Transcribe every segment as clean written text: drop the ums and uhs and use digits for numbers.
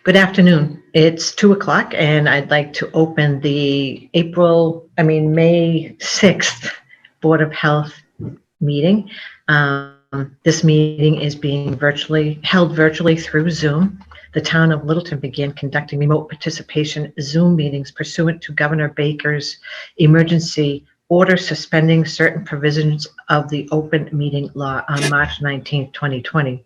Good afternoon. It's 2 o'clock and I'd like to open the May 6th Board of Health meeting. This meeting is being held virtually through Zoom. The town of Littleton began conducting remote participation Zoom meetings pursuant to Governor Baker's emergency order suspending certain provisions of the open meeting law on March 19, 2020.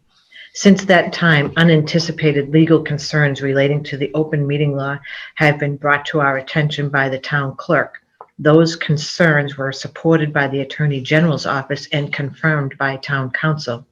Since that time, unanticipated legal concerns relating to the open meeting law have been brought to our attention by the town clerk. Those concerns were supported by the Attorney General's office and confirmed by town council.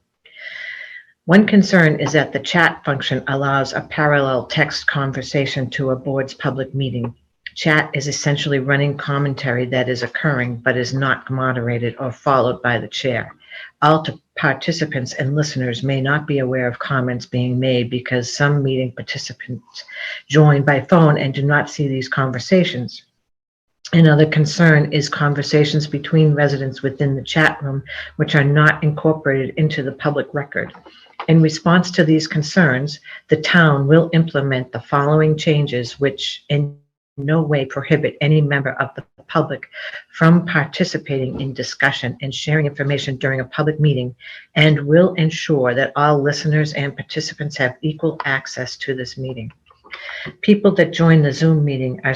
One concern is that the chat function allows a parallel text conversation to a board's public meeting. Chat is essentially running commentary that is occurring but is not moderated or followed by the chair. All participants and listeners may not be aware of comments being made because some meeting participants join by phone and do not see these conversations. Another concern is conversations between residents within the chat room, which are not incorporated into the public record. In response to these concerns, the town will implement the following changes, which in no way prohibit any member of the public from participating in discussion and sharing information during a public meeting, and will ensure that all listeners and participants have equal access to this meeting. People that join the Zoom meeting are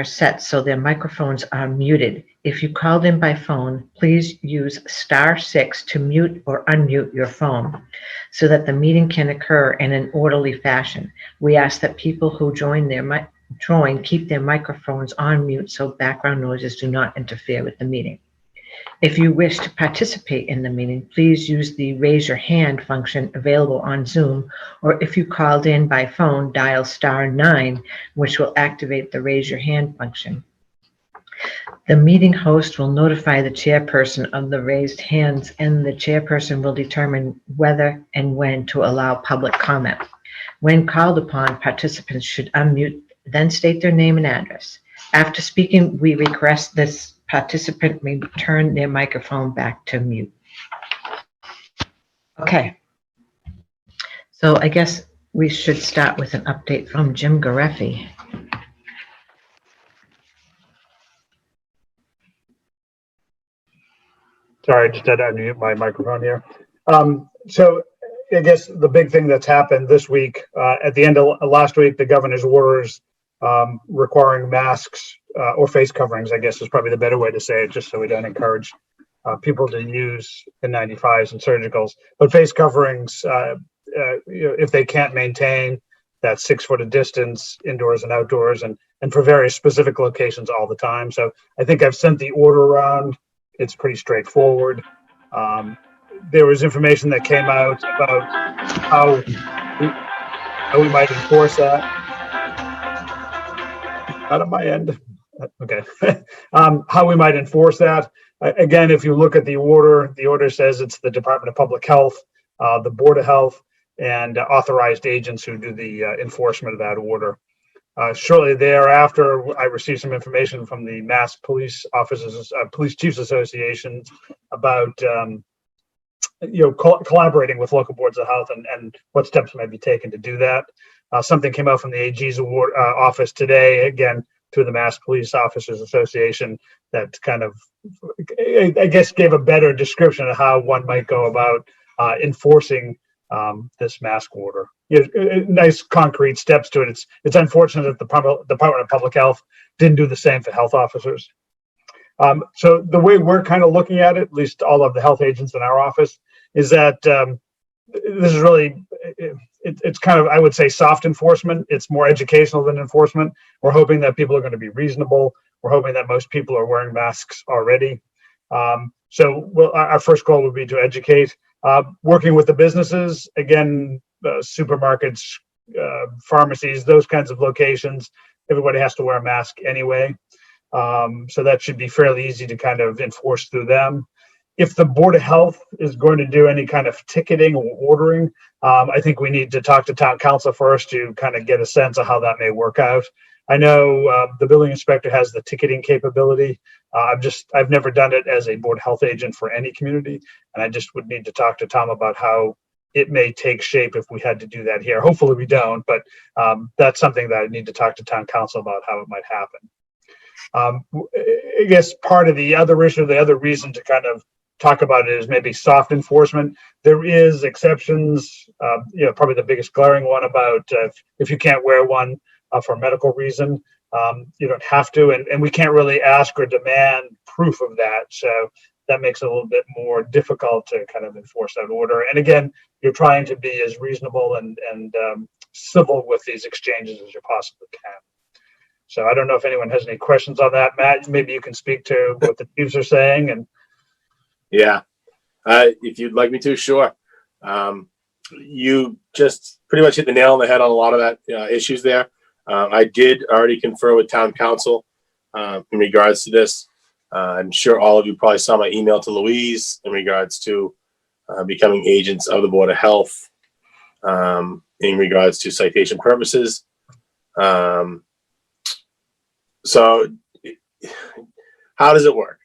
set so their microphones are muted. If you called in by phone, please use *6 to mute or unmute your phone so that the meeting can occur in an orderly fashion. We ask that people who keep their microphones on mute so background noises do not interfere with the meeting. If you wish to participate in the meeting, please use the raise your hand function available on Zoom, or if you called in by phone, dial *9, which will activate the raise your hand function. The meeting host will notify the chairperson of the raised hands, and the chairperson will determine whether and when to allow public comment. When called upon, participants should unmute, then state their name and address. After speaking, we request this participant may turn their microphone back to mute. Okay, so I guess we should start with an update from Jim Gareffi. Sorry, I just had to unmute my microphone here. So I guess the big thing that's happened this week, at the end of last week, the governor's orders requiring masks or face coverings, I guess is probably the better way to say it, just so we don't encourage people to use N95s and surgicals. But face coverings, if they can't maintain that 6 foot of distance indoors and outdoors, and for various specific locations all the time. So I think I've sent the order around. It's pretty straightforward. There was information that came out about how we might enforce that. Not on my end. Okay. How we might enforce that. Again, if you look at the order says it's the Department of Public Health, the Board of Health, and authorized agents who do the enforcement of that order. Shortly thereafter, I received some information from the Mass Police Officers, Police Chiefs Association about collaborating with local boards of health and what steps might be taken to do that. Something came out from the AG's office today, again, through the Mass Police Officers Association, that kind of, I guess, gave a better description of how one might go about enforcing this mask order. Nice concrete steps to it. It's unfortunate that the Department of Public Health didn't do the same for health officers. So the way we're kind of looking at it, at least all of the health agents in our office, is that this is really, it's kind of, I would say, soft enforcement. It's more educational than enforcement. We're hoping that people are going to be reasonable. We're hoping that most people are wearing masks already. So our first goal would be to educate, working with the businesses, again, supermarkets, pharmacies, those kinds of locations. Everybody has to wear a mask anyway. So that should be fairly easy to kind of enforce through them. If the Board of Health is going to do any kind of ticketing or ordering, I think we need to talk to town council first to kind of get a sense of how that may work out. I know the building inspector has the ticketing capability. I've never done it as a Board of Health agent for any community, and I just would need to talk to Tom about how it may take shape if we had to do that here. Hopefully we don't, but that's something that I need to talk to town council about how it might happen. I guess part of the other issue, the other reason to kind of talk about it is maybe soft enforcement. There is exceptions, probably the biggest glaring one about if you can't wear one for a medical reason, you don't have to, and we can't really ask or demand proof of that. So that makes it a little bit more difficult to kind of enforce that order. And again, you're trying to be as reasonable and civil with these exchanges as you possibly can. So I don't know if anyone has any questions on that. Matt, maybe you can speak to what the chiefs are saying. And yeah, if you'd like me to, sure. You just pretty much hit the nail on the head on a lot of that issues there. I did already confer with town council in regards to this. I'm sure all of you probably saw my email to Louise in regards to becoming agents of the Board of Health in regards to citation purposes. So how does it work?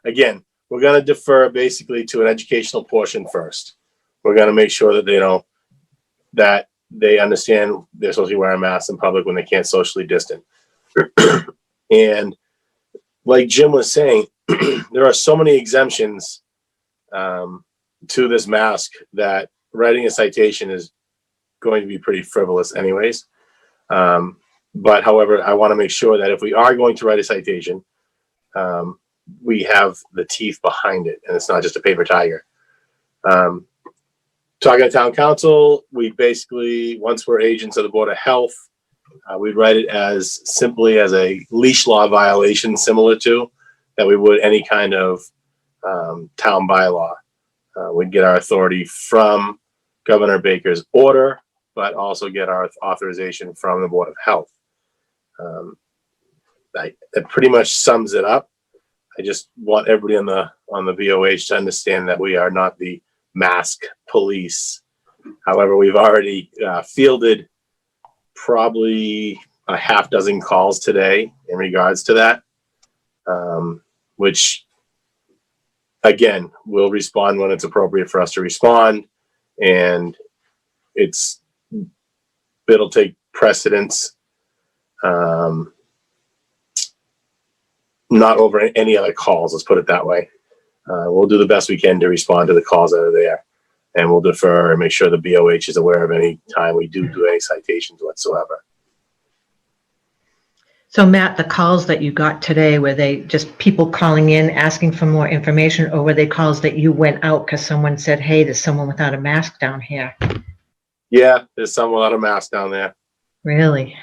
Again, we're going to defer basically to an educational portion first. We're going to make sure that they know that they understand they're supposed to be wearing masks in public when they can't socially distant. And like Jim was saying, there are so many exemptions to this mask that writing a citation is going to be pretty frivolous anyways. But however, I want to make sure that if we are going to write a citation, we have the teeth behind it and it's not just a paper tiger. Talking to town council, we basically, once we're agents of the Board of Health, we'd write it as simply as a leash law violation, similar to that we would any kind of town bylaw. We'd get our authority from Governor Baker's order, but also get our authorization from the Board of Health. That pretty much sums it up. I just want everybody on the VOH to understand that we are not the mask police. However, we've already fielded probably a half dozen calls today in regards to that, which again, we'll respond when it's appropriate for us to respond, and it'll take precedence, not over any other calls, let's put it that way. We'll do the best we can to respond to the calls that are there, and we'll defer and make sure the BOH is aware of any time we do any citations whatsoever. So Matt, the calls that you got today, were they just people calling in asking for more information, or were they calls that you went out because someone said, hey, there's someone without a mask down here? Yeah, there's someone without a mask down there. Really?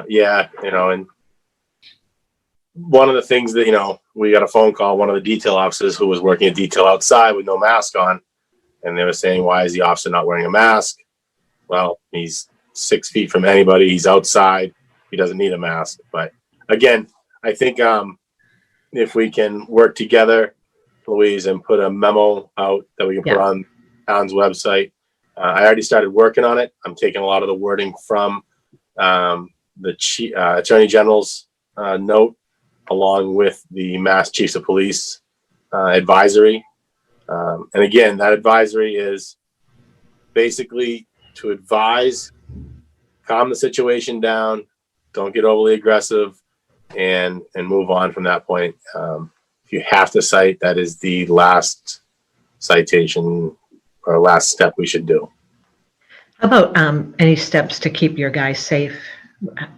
Yeah, and one of the things that, we got a phone call, one of the detail officers who was working a detail outside with no mask on, and they were saying, why is the officer not wearing a mask? Well, he's 6 feet from anybody. He's outside. He doesn't need a mask. But again, I think if we can work together, Louise, and put a memo out that we can put on town's website. I already started working on it. I'm taking a lot of the wording from the Attorney General's note, along with the Mass Chiefs of Police advisory. And again, that advisory is basically to advise, calm the situation down, don't get overly aggressive, and move on from that point. If you have to cite, that is the last citation or last step we should do. How about any steps to keep your guys safe?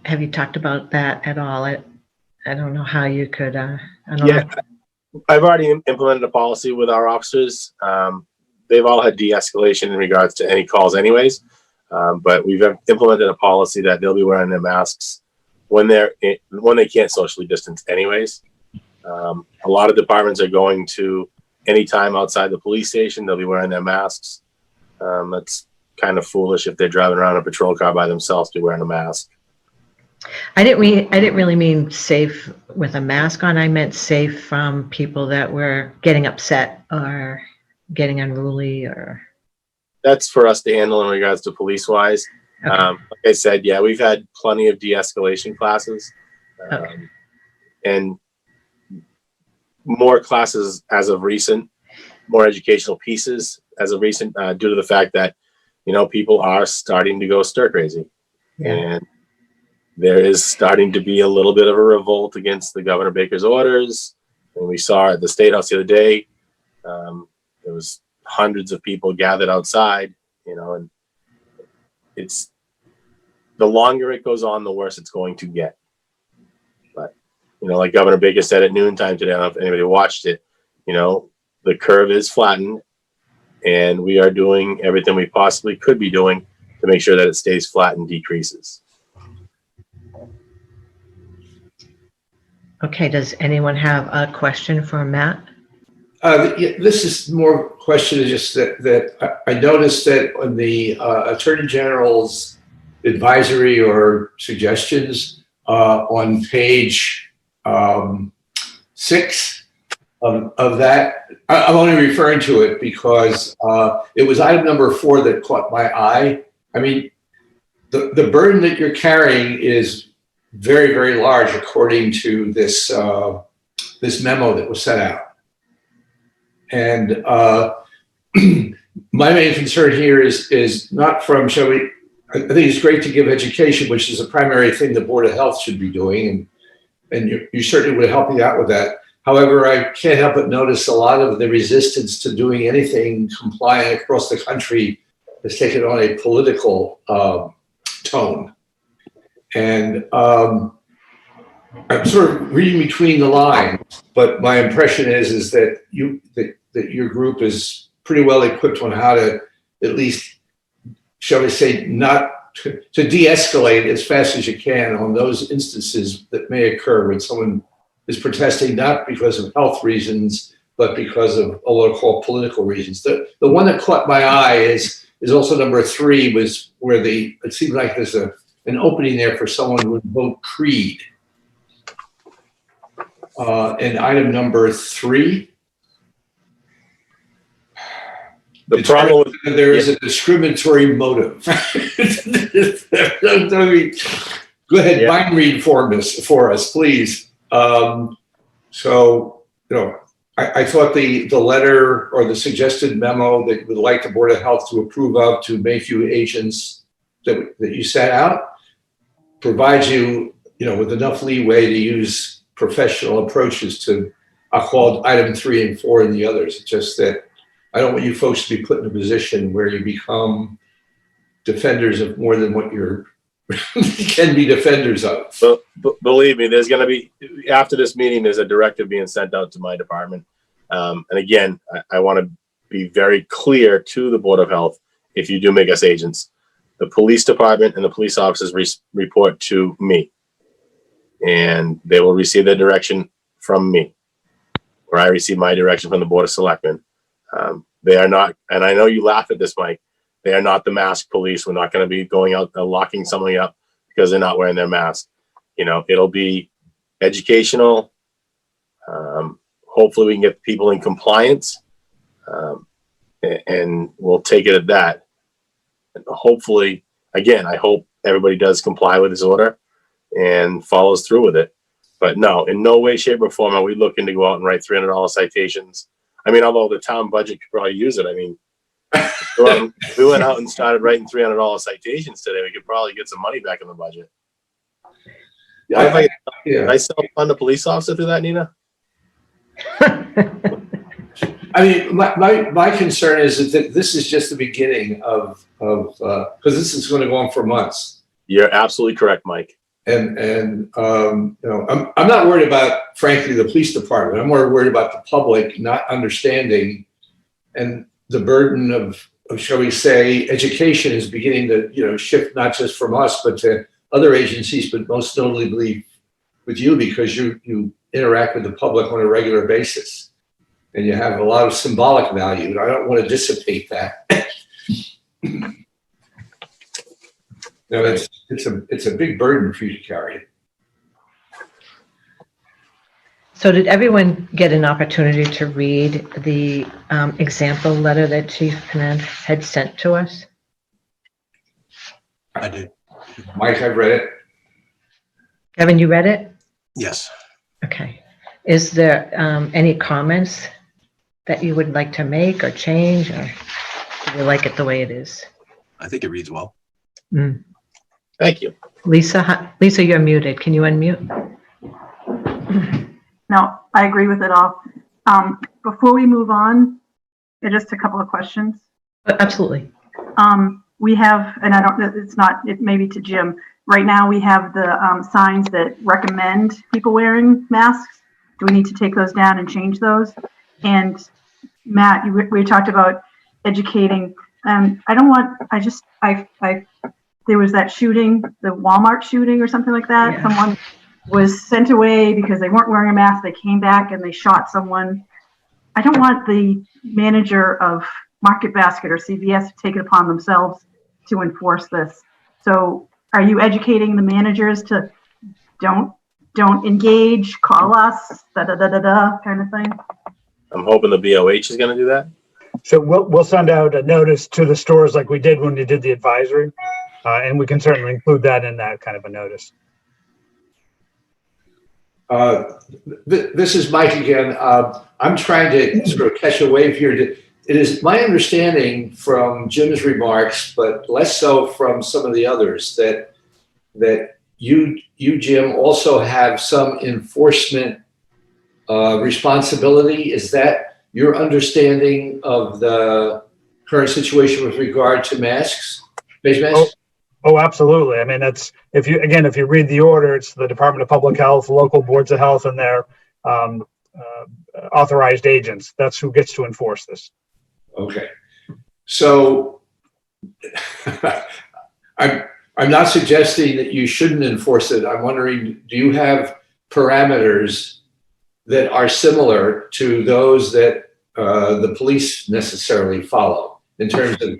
Have you talked about that at all? I don't know how you could, I don't know. I've already implemented a policy with our officers. They've all had de-escalation in regards to any calls anyways. But we've implemented a policy that they'll be wearing their masks when they can't socially distance anyways. A lot of departments are going to any time outside the police station, they'll be wearing their masks. That's kind of foolish if they're driving around a patrol car by themselves to be wearing a mask. I didn't really mean safe with a mask on. I meant safe from people that were getting upset or getting unruly, or. That's for us to handle in regards to police wise. Okay. Like I said, we've had plenty of de-escalation classes, and more classes as of recent. more educational pieces as of recent, due to the fact that, you know, people are starting to go stir crazy. Yeah. And there is starting to be a little bit of a revolt against the Governor Baker's orders. And we saw at the State House the other day, there was hundreds of people gathered outside, you know, and it's, the longer it goes on, the worse it's going to get. But, you know, like Governor Baker said at noontime today, I don't know if anybody watched it, you know, the curve is flattened and we are doing everything we possibly could be doing to make sure that it stays flat and decreases. Okay, does anyone have a question for Matt? This is more a question of just that I noticed that on the Attorney General's advisory or suggestions on page 6 of that, I'm only referring to it because it was item number 4 that caught my eye. I mean, the burden that you're carrying is very, very large according to this this memo that was sent out. And my main concern here is not from, shall we, I think it's great to give education, which is a primary thing the Board of Health should be doing, and you certainly would help me out with that. However, I can't help but notice a lot of the resistance to doing anything compliant across the country has taken on a political tone. And I'm sort of reading between the lines, but my impression is that that your group is pretty well equipped on how to at least, shall we say, not to de-escalate as fast as you can on those instances that may occur when someone is protesting not because of health reasons, but because of what I call political reasons. The one that caught my eye is also number 3, was where it seemed like there's an opening there for someone who would vote creed. And item number 3. The problem with, there is a discriminatory motive. I mean, go ahead, mind read for us, please. So, you know, I thought the letter or the suggested memo that would like the Board of Health to approve of to make you agents that you set out provides you, you know, with enough leeway to use professional approaches to, I'll call item 3 and 4 and the others. It's just that I don't want you folks to be put in a position where you become defenders of more than what you're can be defenders of. but believe me, there's going to be, after this meeting, there's a directive being sent out to my department. And again, I want to be very clear to the Board of Health. If you do make us agents, the police department and the police officers report to me, and they will receive their direction from me, or I receive my direction from the Board of Selectmen. They are not, and I know you laugh at this, Mike, they are not the mask police. We're not going to be going out and locking somebody up because they're not wearing their mask. You know, it'll be educational. Hopefully we can get people in compliance, and we'll take it at that. And hopefully, again, I hope everybody does comply with this order and follows through with it. But no, in no way, shape, or form are we looking to go out and write $300 citations. I mean, although the town budget could probably use it. I mean, if we went out and started writing $300 citations today, we could probably get some money back in the budget. Did I self-fund a police officer through that, Nina? I mean, my concern is that this is just the beginning of because this is going to go on for months. You're absolutely correct, Mike. And you know, I'm not worried about, frankly, the police department. I'm more worried about the public not understanding, and the burden of shall we say, education is beginning to, you know, shift not just from us but to other agencies, but most notably with you, because you interact with the public on a regular basis, and you have a lot of symbolic value. And I don't want to dissipate that. No, it's a big burden for you to carry. So did everyone get an opportunity to read the example letter that Chief Panand had sent to us? I did. Mike, I've read it. Kevin, you read it? Yes. Okay. Is there any comments that you would like to make or change, or do you like it the way it is? I think it reads well. Mm. Thank you. Lisa, Lisa, you're muted. Can you unmute? No, I agree with it all. Before we move on, just a couple of questions. Absolutely. We have, and I don't know, it's not, it may be to Jim. Right now we have the signs that recommend people wearing masks. Do we need to take those down and change those? And Matt, we talked about educating. There was that shooting, the Walmart shooting or something like that. Yeah. Someone was sent away because they weren't wearing a mask. They came back and they shot someone. I don't want the manager of Market Basket or CVS to take it upon themselves to enforce this. So are you educating the managers to don't engage, call us, kind of thing? I'm hoping the BOH is going to do that. So we'll send out a notice to the stores like we did when we did the advisory, and we can certainly include that in that kind of a notice. This is Mike again. I'm trying to sort of catch a wave here. It is my understanding from Jim's remarks, but less so from some of the others, that you Jim, also have some enforcement responsibility. Is that your understanding of the current situation with regard to masks, face masks? Oh, absolutely. I mean, that's, if you read the order, it's the Department of Public Health, local boards of health, and their authorized agents. That's who gets to enforce this. Okay. So I'm not suggesting that you shouldn't enforce it. I'm wondering, do you have parameters that are similar to those that the police necessarily follow in terms of,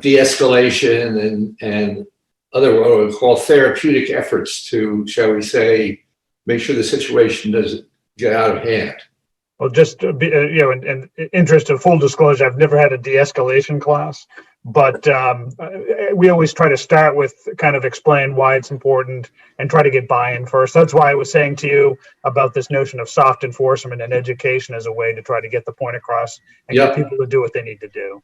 de-escalation and other what we call therapeutic efforts to, shall we say, make sure the situation doesn't get out of hand? Well, just to be, in interest of full disclosure, I've never had a de-escalation class, but we always try to start with kind of explain why it's important and try to get buy-in first. That's why I was saying to you about this notion of soft enforcement and education as a way to try to get the point across and get people to do what they need to do.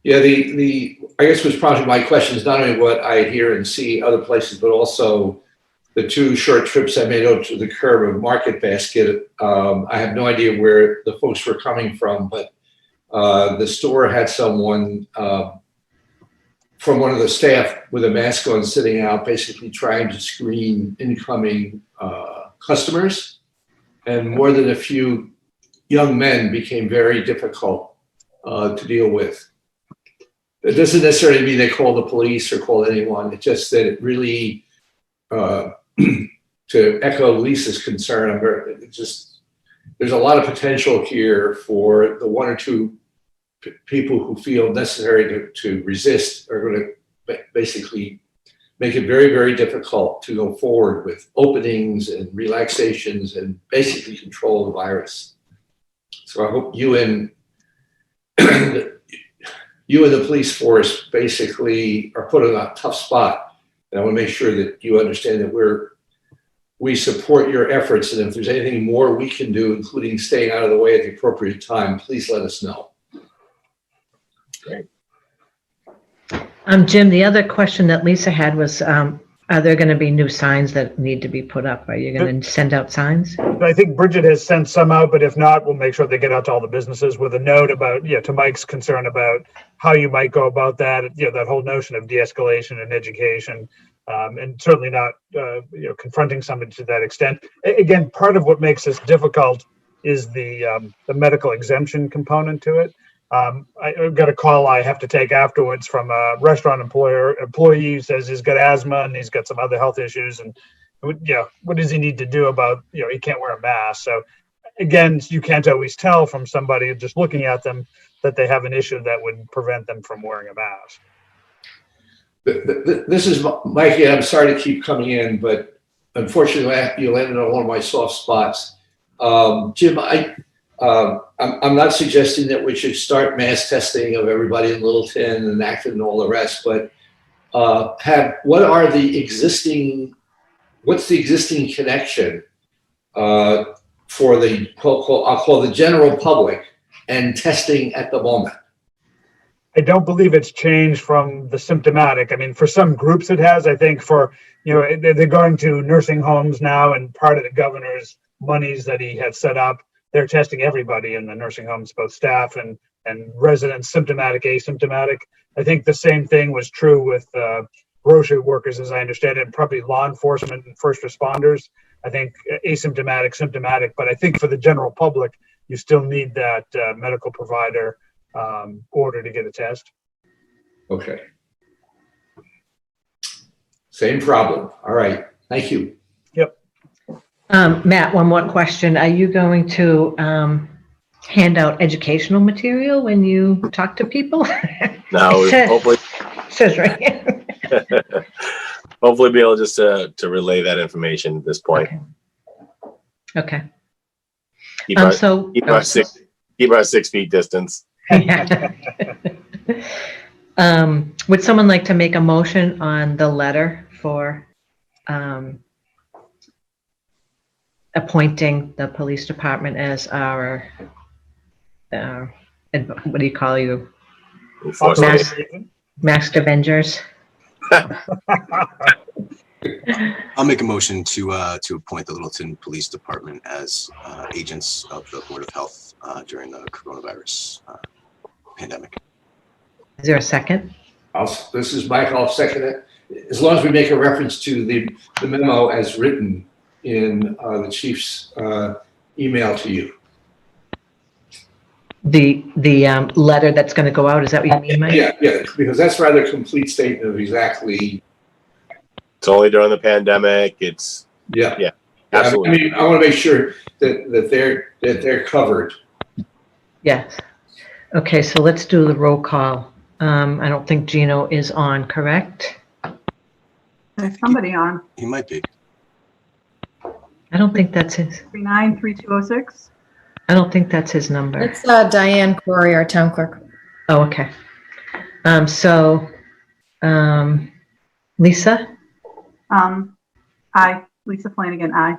Yeah, I guess was probably my question is not only what I hear and see other places, but also the 2 short trips I made out to the curb of Market Basket. I have no idea where the folks were coming from, but the store had someone from one of the staff with a mask on sitting out, basically trying to screen incoming customers. And more than a few young men became very difficult to deal with. It doesn't necessarily mean they call the police or call anyone. It's just that it really, to echo Lisa's concern, there's a lot of potential here for the 1 or 2 people who feel necessary to resist are going to basically make it very, very difficult to go forward with openings and relaxations and basically control the virus. So I hope you and the police force basically are put in a tough spot. And I want to make sure that you understand that we support your efforts. And if there's anything more we can do, including staying out of the way at the appropriate time, please let us know. Great. Jim, the other question that Lisa had was, are there going to be new signs that need to be put up? Are you going to send out signs? I think Bridget has sent some out, but if not, we'll make sure they get out to all the businesses with a note about, to Mike's concern about how you might go about that, that whole notion of de-escalation and education, and certainly not, confronting somebody to that extent. Again, part of what makes this difficult is the medical exemption component to it. I've got a call I have to take afterwards from a restaurant employee who says he's got asthma and he's got some other health issues, and what does he need to do about, he can't wear a mask. So again, you can't always tell from somebody just looking at them that they have an issue that would prevent them from wearing a mask. This is Mikey. I'm sorry to keep coming in, but unfortunately you landed on one of my soft spots. Jim, I'm not suggesting that we should start mass testing of everybody in Littleton and Acton and all the rest, but what's the existing connection for the, I'll call the general public and testing at the moment? I don't believe it's changed from the symptomatic. I mean, for some groups it has. I think for, they're going to nursing homes now, and part of the governor's monies that he had set up, they're testing everybody in the nursing homes, both staff and residents, symptomatic, asymptomatic. I think the same thing was true with grocery workers, as I understand it, and probably law enforcement and first responders. I think asymptomatic, symptomatic, but I think for the general public, you still need that medical provider order to get a test. Okay. Same problem. All right. Thank you. Yep. Matt, one more question. Are you going to hand out educational material when you talk to people? No, hopefully, Says right here. hopefully be able just to relay that information at this point. Okay. Keep our 6 feet distance. Would someone like to make a motion on the letter for appointing the police department as our, what do you call you? Masked Avengers? I'll make a motion to appoint the Littleton Police Department as agents of the Board of Health during the coronavirus pandemic. Is there a second? This is Mike. I'll second it. As long as we make a reference to the memo as written in the chief's email to you. The letter that's going to go out, is that what you mean, Mike? Yeah, because that's rather a complete statement of exactly. It's only during the pandemic. It's Yeah, absolutely. I mean, I want to make sure that they're covered. Yes. Okay, so let's do the roll call. I don't think Gino is on, correct? There's somebody on. He might be. I don't think that's his. 393206. I don't think that's his number. It's Diane Corey, our town clerk. Oh, okay. Lisa? Aye. Lisa Flanagan, aye.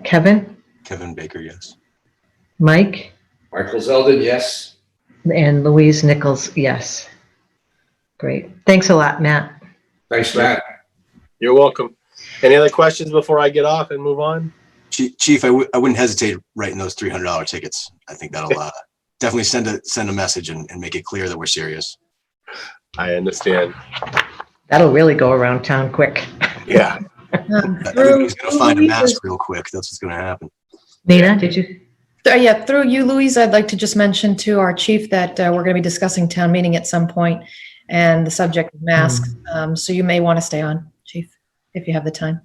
Kevin? Kevin Baker, yes. Mike? Michael Zeldin, yes. And Louise Nichols, yes. Great. Thanks a lot, Matt. Thanks, Matt. You're welcome. Any other questions before I get off and move on? Chief, I wouldn't hesitate writing those $300 tickets. I think that'll definitely send a message and make it clear that we're serious. I understand. That'll really go around town quick. Yeah. Everybody's going to find a mask real quick. That's what's going to happen. Nina, did you? Yeah, through you, Louise, I'd like to just mention to our chief that we're going to be discussing town meeting at some point and the subject of masks. So you may want to stay on, chief, if you have the time.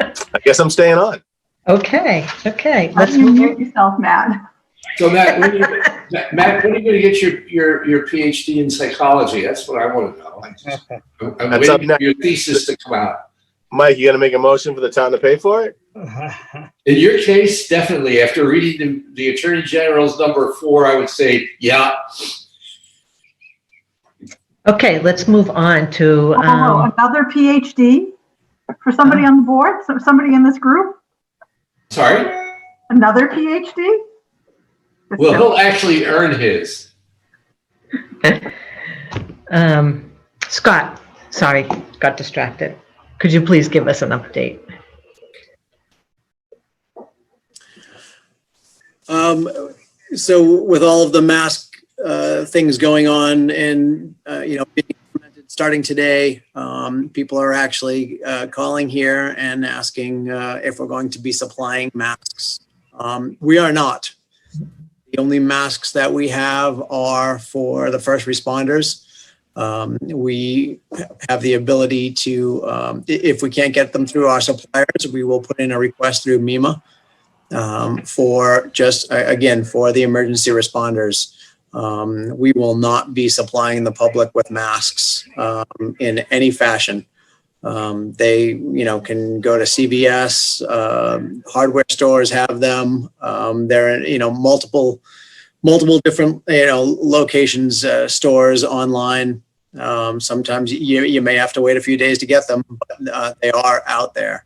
I guess I'm staying on. Okay. Let's you mute yourself, Matt. So Matt, when are you going to get your PhD in psychology? That's what I want to know. I'm That's waiting up for your thesis to come out. Mike, you gonna make a motion for the town to pay for it? In your case, definitely. After reading the Attorney General's number 4, I would say, yeah. Okay, let's move on to. Another PhD for somebody on the board? Somebody in this group? Sorry? Another PhD? Well, he'll actually earn his. Scott, sorry, got distracted. Could you please give us an update? So with all of the mask things going on and, being implemented starting today, people are actually calling here and asking if we're going to be supplying masks. We are not. The only masks that we have are for the first responders. We have the ability to, if we can't get them through our suppliers, we will put in a request through MEMA for just, again, for the emergency responders. We will not be supplying the public with masks in any fashion. They, can go to CVS, hardware stores have them. They're in, multiple different, locations, stores online. Sometimes you may have to wait a few days to get them, but they are out there.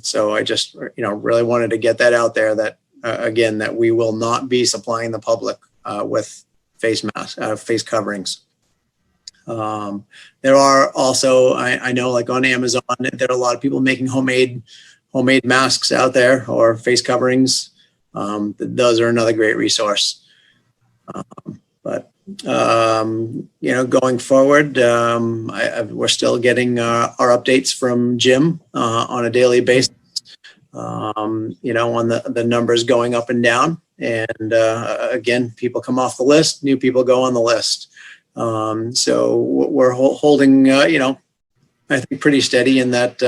So I just, really wanted to get that out there that, again, that we will not be supplying the public with face masks, face coverings. There are also, I know, like on Amazon, there are a lot of people making homemade masks out there, or face coverings. Those are another great resource. Going forward, we're still getting our updates from Jim on a daily basis. On the numbers going up and down, and again, people come off the list, new people go on the list. So we're holding, I think, pretty steady in that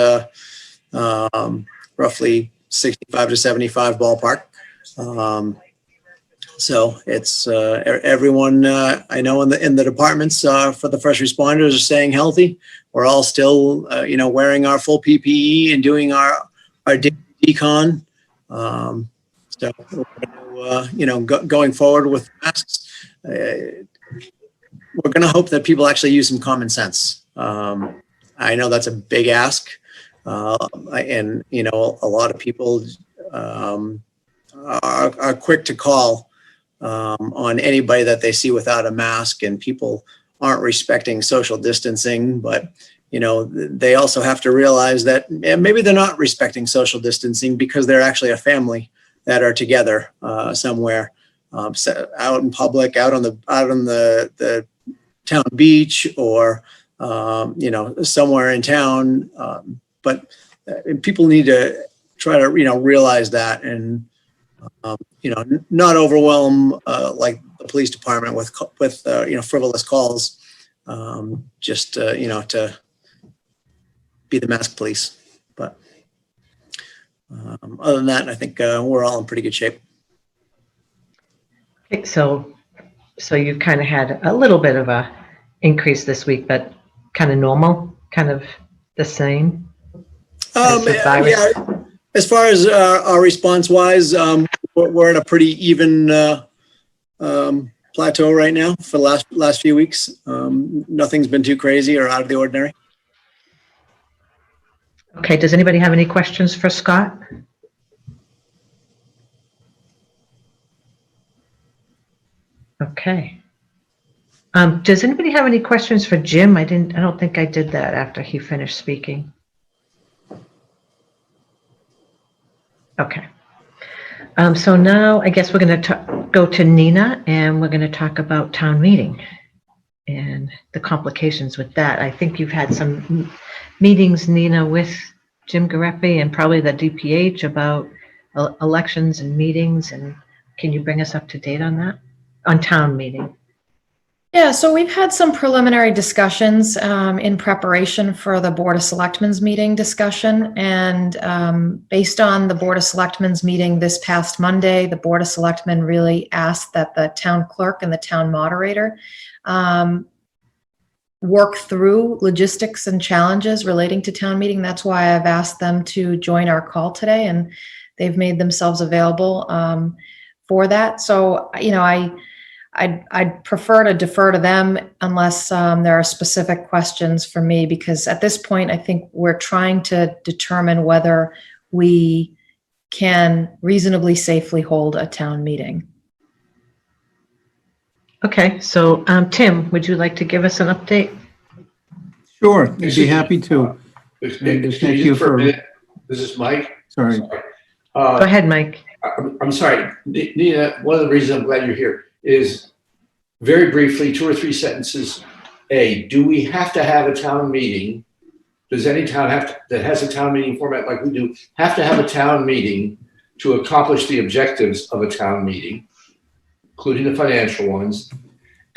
roughly 65 to 75 ballpark. So it's everyone I know in the departments for the first responders are staying healthy. We're all still, wearing our full PPE and doing our daily decon. So going forward with masks, we're going to hope that people actually use some common sense. I know that's a big ask, and a lot of people are quick to call on anybody that they see without a mask, and people aren't respecting social distancing. But they also have to realize that maybe they're not respecting social distancing because they're actually a family that are together somewhere, out in public, out on the town beach, or somewhere in town. But people need to try to realize that, and not overwhelm like the police department with frivolous calls, just to be the mask police. But other than that, I think we're all in pretty good shape. Okay, so you kind of had a little bit of a increase this week, but kind of normal, kind of the same. Yeah, as far as our response wise, we're at a pretty even plateau right now for the last few weeks. Nothing's been too crazy or out of the ordinary. Okay, does anybody have any questions for Scott? Okay. Does anybody have any questions for Jim? I don't think I did that after he finished speaking. Okay. So now I guess we're going to go to Nina, and we're going to talk about town meeting and the complications with that. I think you've had some meetings, Nina, with Jim Garepi and probably the DPH about elections and meetings. And can you bring us up to date on that, on town meeting? Yeah, so we've had some preliminary discussions in preparation for the Board of Selectmen's meeting discussion. And based on the Board of Selectmen's meeting this past Monday, the Board of Selectmen really asked that the town clerk and the town moderator work through logistics and challenges relating to town meeting. That's why I've asked them to join our call today, and they've made themselves available for that. So, I'd prefer to defer to them unless there are specific questions for me, because at this point, I think we're trying to determine whether we can reasonably safely hold a town meeting. Okay, so Tim, would you like to give us an update? Sure, I'd be happy to. Excuse Thank me you for a for, minute. This is Mike. sorry. Go ahead, Mike. I'm sorry, Nina, one of the reasons I'm glad you're here is, very briefly, 2 or 3 sentences. A, do we have to have a town meeting? Does any town that has a town meeting format like we do, have to have a town meeting to accomplish the objectives of a town meeting, including the financial ones?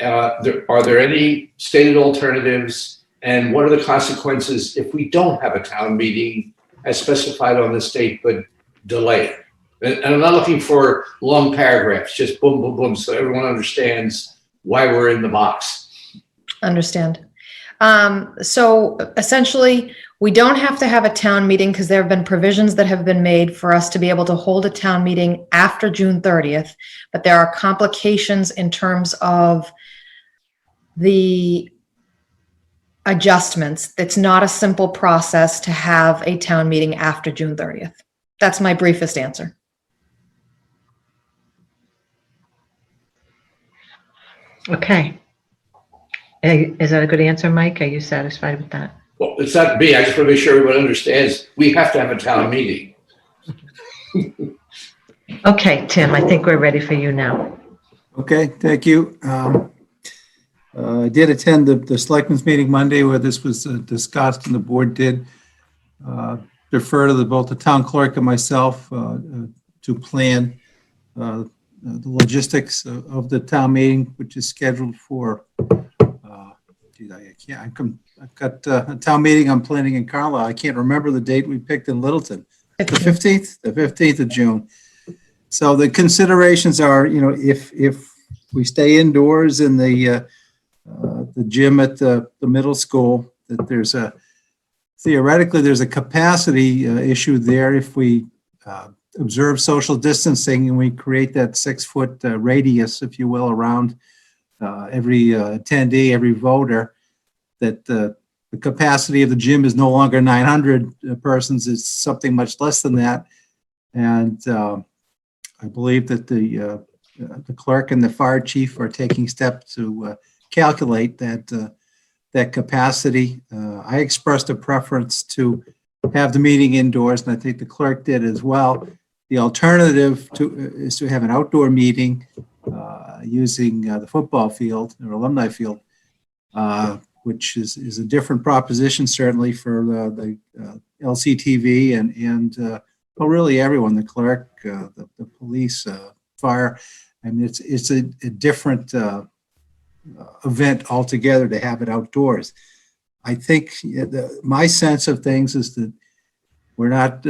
Are there any stated alternatives? And what are the consequences if we don't have a town meeting as specified on this date, but delay it? And I'm not looking for long paragraphs, just boom, boom, boom, so everyone understands why we're in the box. Understand. So essentially, we don't have to have a town meeting because there have been provisions that have been made for us to be able to hold a town meeting after June 30th, but there are complications in terms of the adjustments. It's not a simple process to have a town meeting after June 30th. That's my briefest answer. Okay. Is that a good answer, Mike? Are you satisfied with that? Well, it's not me. I just want to make sure everyone understands we have to have a town meeting. Okay, Tim, I think we're ready for you now. Okay, thank you. I did attend the selectmen's meeting Monday where this was discussed, and the board did defer to both the town clerk and myself to plan the logistics of the town meeting, which is scheduled for, I've got a town meeting I'm planning in Carlisle. I can't remember the date we picked in Littleton. The 15th? The 15th of June. So the considerations are, if we stay indoors in the gym at the middle school, that theoretically there's a capacity issue there if we observe social distancing and we create that 6-foot radius, if you will, around every attendee, every voter, that the capacity of the gym is no longer 900 persons, it's something much less than that. And I believe that the clerk and the fire chief are taking steps to calculate that capacity. I expressed a preference to have the meeting indoors, and I think the clerk did as well. The alternative is to have an outdoor meeting using the football field or alumni field, which is a different proposition certainly for the LCTV and well, really everyone, the clerk, the police, fire. I mean, it's a different event altogether to have it outdoors. I think my sense of things is that we're not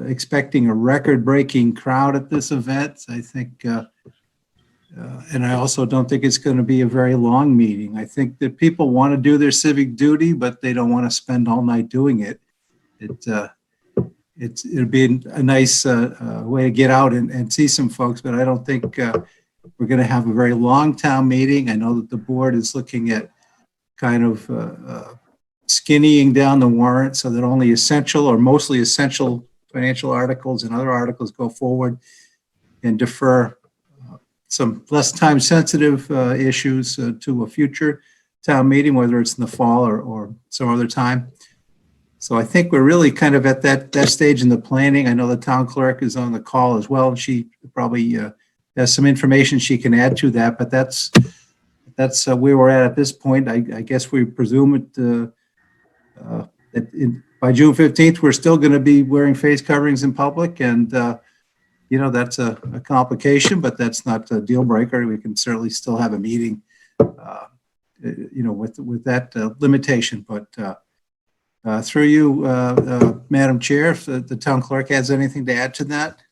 expecting a record-breaking crowd at this event. I think, and I also don't think it's going to be a very long meeting. I think that people want to do their civic duty, but they don't want to spend all night doing it. It'll be a nice way to get out and see some folks, but I don't think we're going to have a very long town meeting. I know that the board is looking at kind of skinnying down the warrant so that only essential or mostly essential financial articles and other articles go forward, and defer some less time sensitive issues to a future town meeting, whether it's in the fall or some other time. So I think we're really kind of at that stage in the planning. I know the town clerk is on the call as well. She probably has some information she can add to that, but that's where we're at this point. I guess we presume that by June 15th, we're still going to be wearing face coverings in public, and that's a complication, but that's not a deal breaker. We can certainly still have a meeting, with that limitation, but. Through you, Madam Chair, if the town clerk has anything to add to that.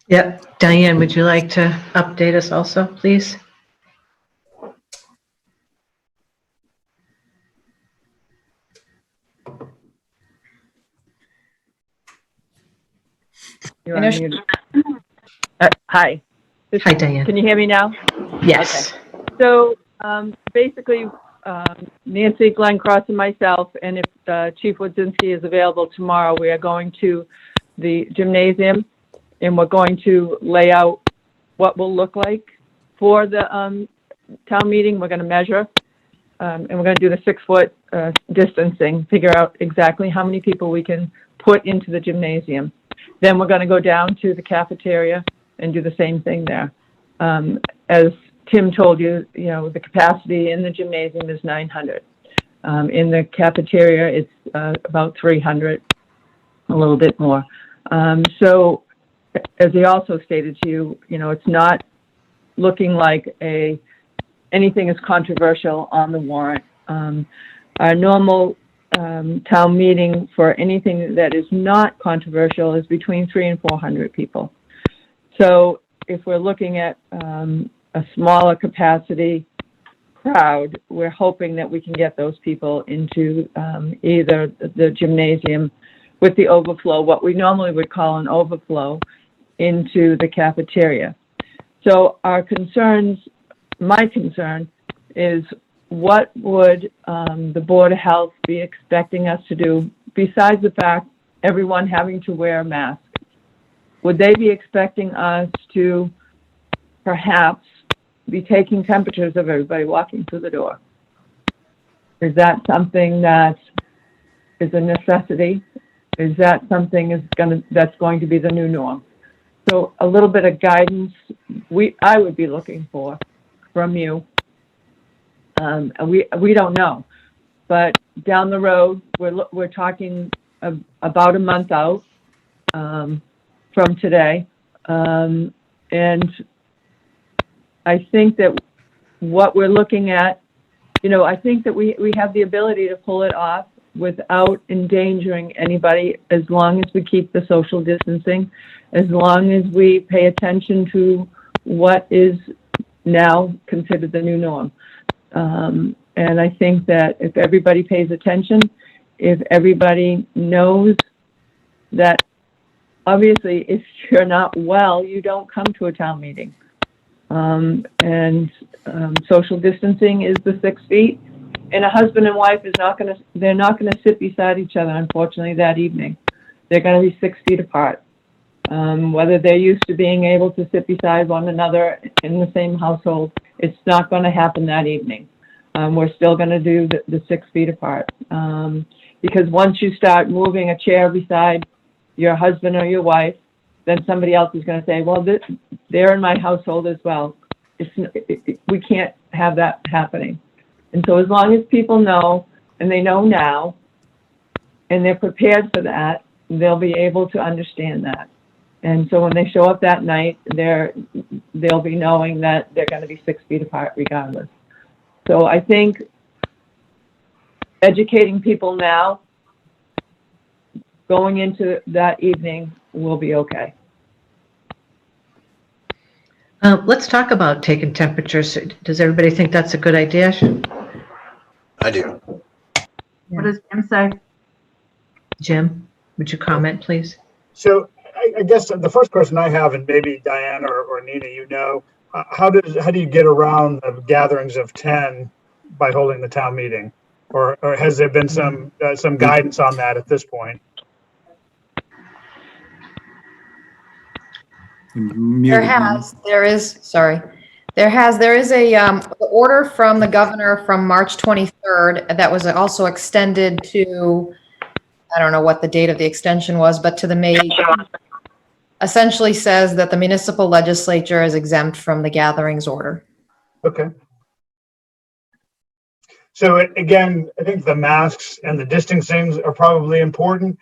Yep. Diane, would you like to update us also, please? You're on mute. Hi. Hi, Diane. Can you hear me now? Yes. Okay. So basically, Nancy, Glenn Cross, and myself, and if Chief Wodzinski is available tomorrow, we are going to the gymnasium, and we're going to lay out what will look like for the town meeting. We're going to measure, and we're going to do the 6-foot distancing, figure out exactly how many people we can put into the gymnasium. Then we're going to go down to the cafeteria and do the same thing there. As Tim told you, the capacity in the gymnasium is 900. In the cafeteria, it's about 300, a little bit more. So, as he also stated to you, it's not looking like anything is controversial on the warrant. Our normal town meeting for anything that is not controversial is between 300 and 400 people. So, if we're looking at a smaller capacity crowd, we're hoping that we can get those people into either the gymnasium with the overflow, what we normally would call an overflow, into the cafeteria. So my concern is what would the Board of Health be expecting us to do besides the fact everyone having to wear a mask? Would they be expecting us to perhaps be taking temperatures of everybody walking through the door? Is that something that is a necessity? Is that something that's going to be the new norm? So a little bit of guidance I would be looking for from you. We don't know, but down the road we're talking about a month out from today, and I think that what we're looking at, I think that we have the ability to pull it off without endangering anybody, as long as we keep the social distancing, as long as we pay attention to what is now considered the new norm. And I think that if everybody pays attention, if everybody knows that obviously if you're not well, you don't come to a town meeting. Social distancing is the 6 feet, and a husband and wife they're not gonna sit beside each other, unfortunately, that evening. They're gonna be 6 feet apart. Whether they're used to being able to sit beside one another in the same household, it's not gonna happen that evening. We're still gonna do the 6 feet apart. Because once you start moving a chair beside your husband or your wife, then somebody else is gonna say, well, they're in my household as well. We can't have that happening. And so as long as people know, and they know now, and they're prepared for that, they'll be able to understand that. And so when they show up that night, they'll be knowing that they're going to be 6 feet apart regardless. So I think educating people now, going into that evening, will be okay. Let's talk about taking temperatures. Does everybody think that's a good idea? I do. What does Jim say? Jim, would you comment, please? So I guess the first question I have, and maybe Diane or Nina, how do you get around the gatherings of 10 by holding the town meeting? Or has there been some guidance on that at this point? There is a order from the governor from March 23rd that was also extended to, I don't know what the date of the extension was, but to the May, essentially says that the municipal legislature is exempt from the gatherings order. Okay. So again, I think the masks and the distancing are probably important.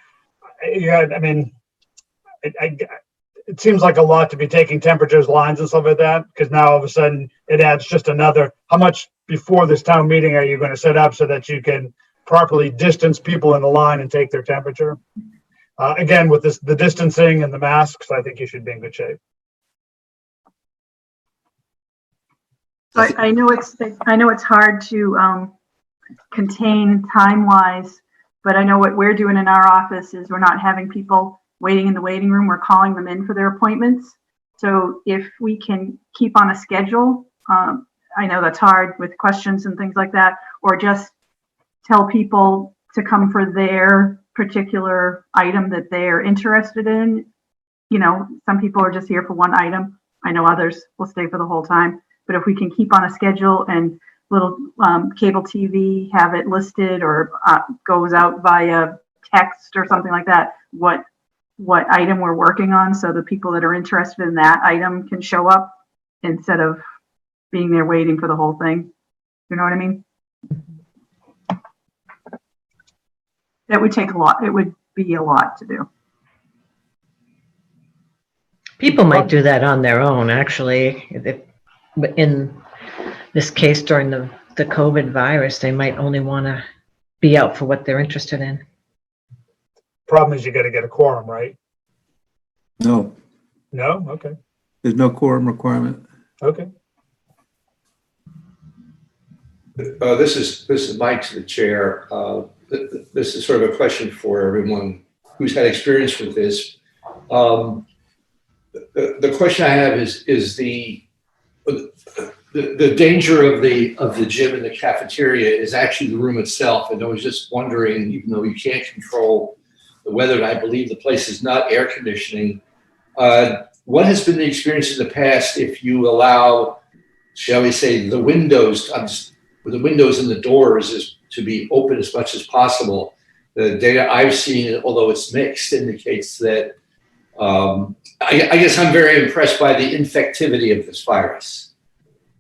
It seems like a lot to be taking temperatures, lines and stuff like that, because now all of a sudden it adds just another, how much before this town meeting are you going to set up so that you can properly distance people in the line and take their temperature? Again, with the distancing and the masks, I think you should be in good shape. I know it's hard to contain time-wise, but I know what we're doing in our office is we're not having people waiting in the waiting room. We're calling them in for their appointments. So if we can keep on a schedule, I know that's hard with questions and things like that, or just tell people to come for their particular item that they're interested in. Some people are just here for one item. I know others will stay for the whole time. But if we can keep on a schedule and little cable TV, have it listed or goes out via text or something like that, what item we're working on, so the people that are interested in that item can show up instead of being there waiting for the whole thing. You know what I mean? That would take a lot. It would be a lot to do. People might do that on their own, actually. In this case, during the COVID virus, they might only want to be out for what they're interested in. Problem is you got to get a quorum, right? No, No? Okay. there's no quorum requirement. Okay. This is Mike to the chair. This is sort of a question for everyone who's had experience with this. The question I have is the the danger of the gym and the cafeteria is actually the room itself. And I was just wondering, even though you can't control the weather, and I believe the place is not air conditioning, what has been the experience in the past if you allow, shall we say, the windows and the doors is to be open as much as possible? The data I've seen, although it's mixed, indicates that I guess I'm very impressed by the infectivity of this virus.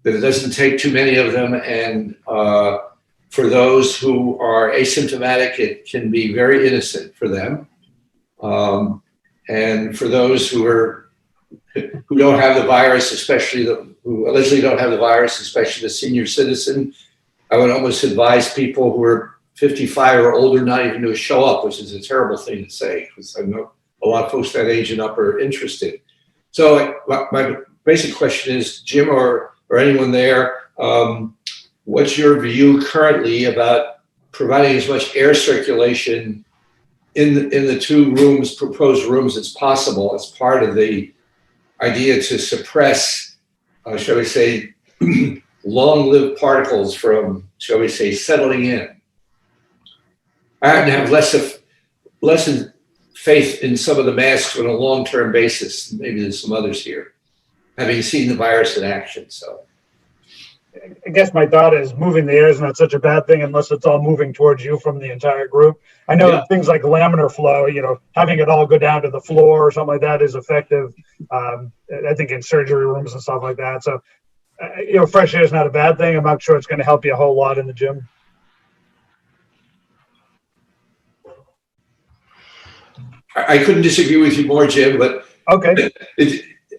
That it doesn't take too many of them, and for those who are asymptomatic, it can be very innocent for them. And for those who don't have the virus, especially who allegedly don't have the virus, especially the senior citizen, I would almost advise people who are 55 or older not even to show up, which is a terrible thing to say, because I know a lot of folks that age and up are interested. So my basic question is, Jim or anyone there, what's your view currently about providing as much air circulation in the two proposed rooms as possible as part of the idea to suppress, shall we say, long-lived particles from, shall we say, settling in? I happen to have less faith in some of the masks on a long-term basis. Maybe there's some others here, having seen the virus in action. So I guess my thought is moving the air is not such a bad thing unless it's all moving towards you from the entire group. I know things like laminar flow, having it all go down to the floor or something like that is effective. I think in surgery rooms and stuff like that. So, fresh air is not a bad thing. I'm not sure it's going to help you a whole lot in the gym. I couldn't disagree with you more, Jim, but okay.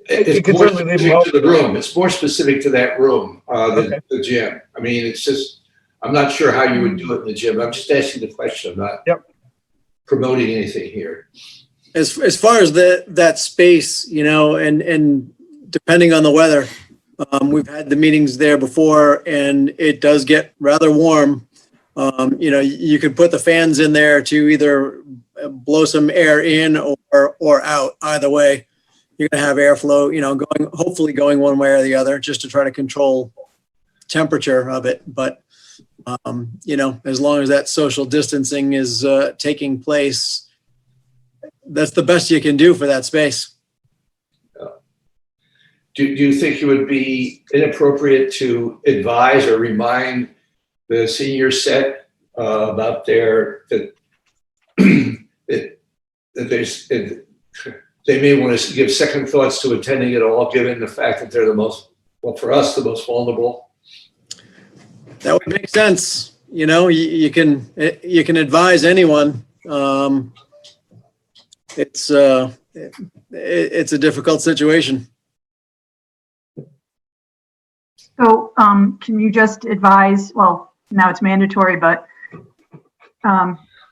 It's more specific to the room. It's more specific to that room than the gym. I mean, it's just, I'm not sure how you would do it in the gym. I'm just asking the question. I'm not promoting anything here. As far as that space, and depending on the weather, we've had the meetings there before, and it does get rather warm. You could put the fans in there to either blow some air in or out. Either way, you're going to have airflow, hopefully going one way or the other, just to try to control temperature of it. But, as long as that social distancing is taking place, that's the best you can do for that space. Do you think it would be inappropriate to advise or remind the senior set about that they may want to give second thoughts to attending it all, given the fact that they're the most vulnerable? That would make sense. You can advise anyone. It's a difficult situation. So can you just advise, well, now it's mandatory, but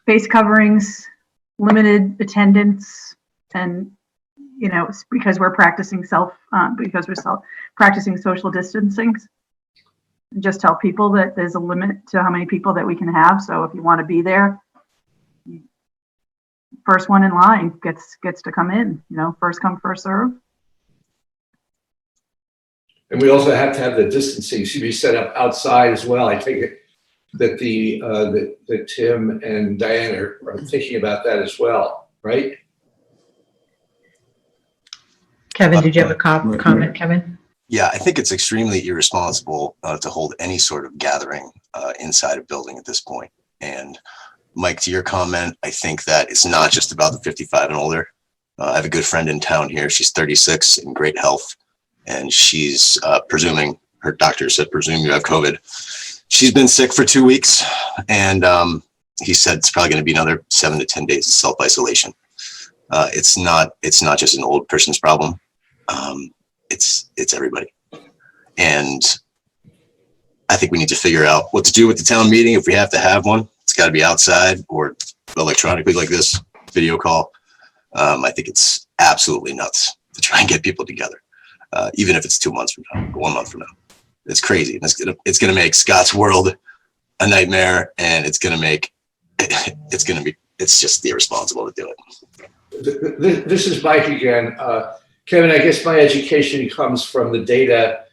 face coverings, limited attendance, and, because we're practicing practicing social distancing, just tell people that there's a limit to how many people that we can have. So if you want to be there, first one in line gets to come in, first come, first serve. And we also have to have the distancing should be set up outside as well. I take it that that Tim and Diane are thinking about that as well, right? Kevin, did you have a comment, Kevin? Yeah, I think it's extremely irresponsible to hold any sort of gathering inside a building at this point. And Mike, to your comment, I think that it's not just about the 55 and older. I have a good friend in town here. She's 36 in great health, and she's presuming, her doctor said, presume you have COVID. She's been sick for 2 weeks, and he said it's probably going to be another 7 to 10 days of self-isolation. It's not just an old person's problem. It's everybody. And I think we need to figure out what to do with the town meeting. If we have to have one, it's got to be outside or electronically like this video call. I think it's absolutely nuts to try and get people together, even if it's 2 months from now, 1 month from now. It's crazy. It's gonna make Scott's world a nightmare, and it's just irresponsible to do it. This is Mike again. Kevin, I guess my education comes from the data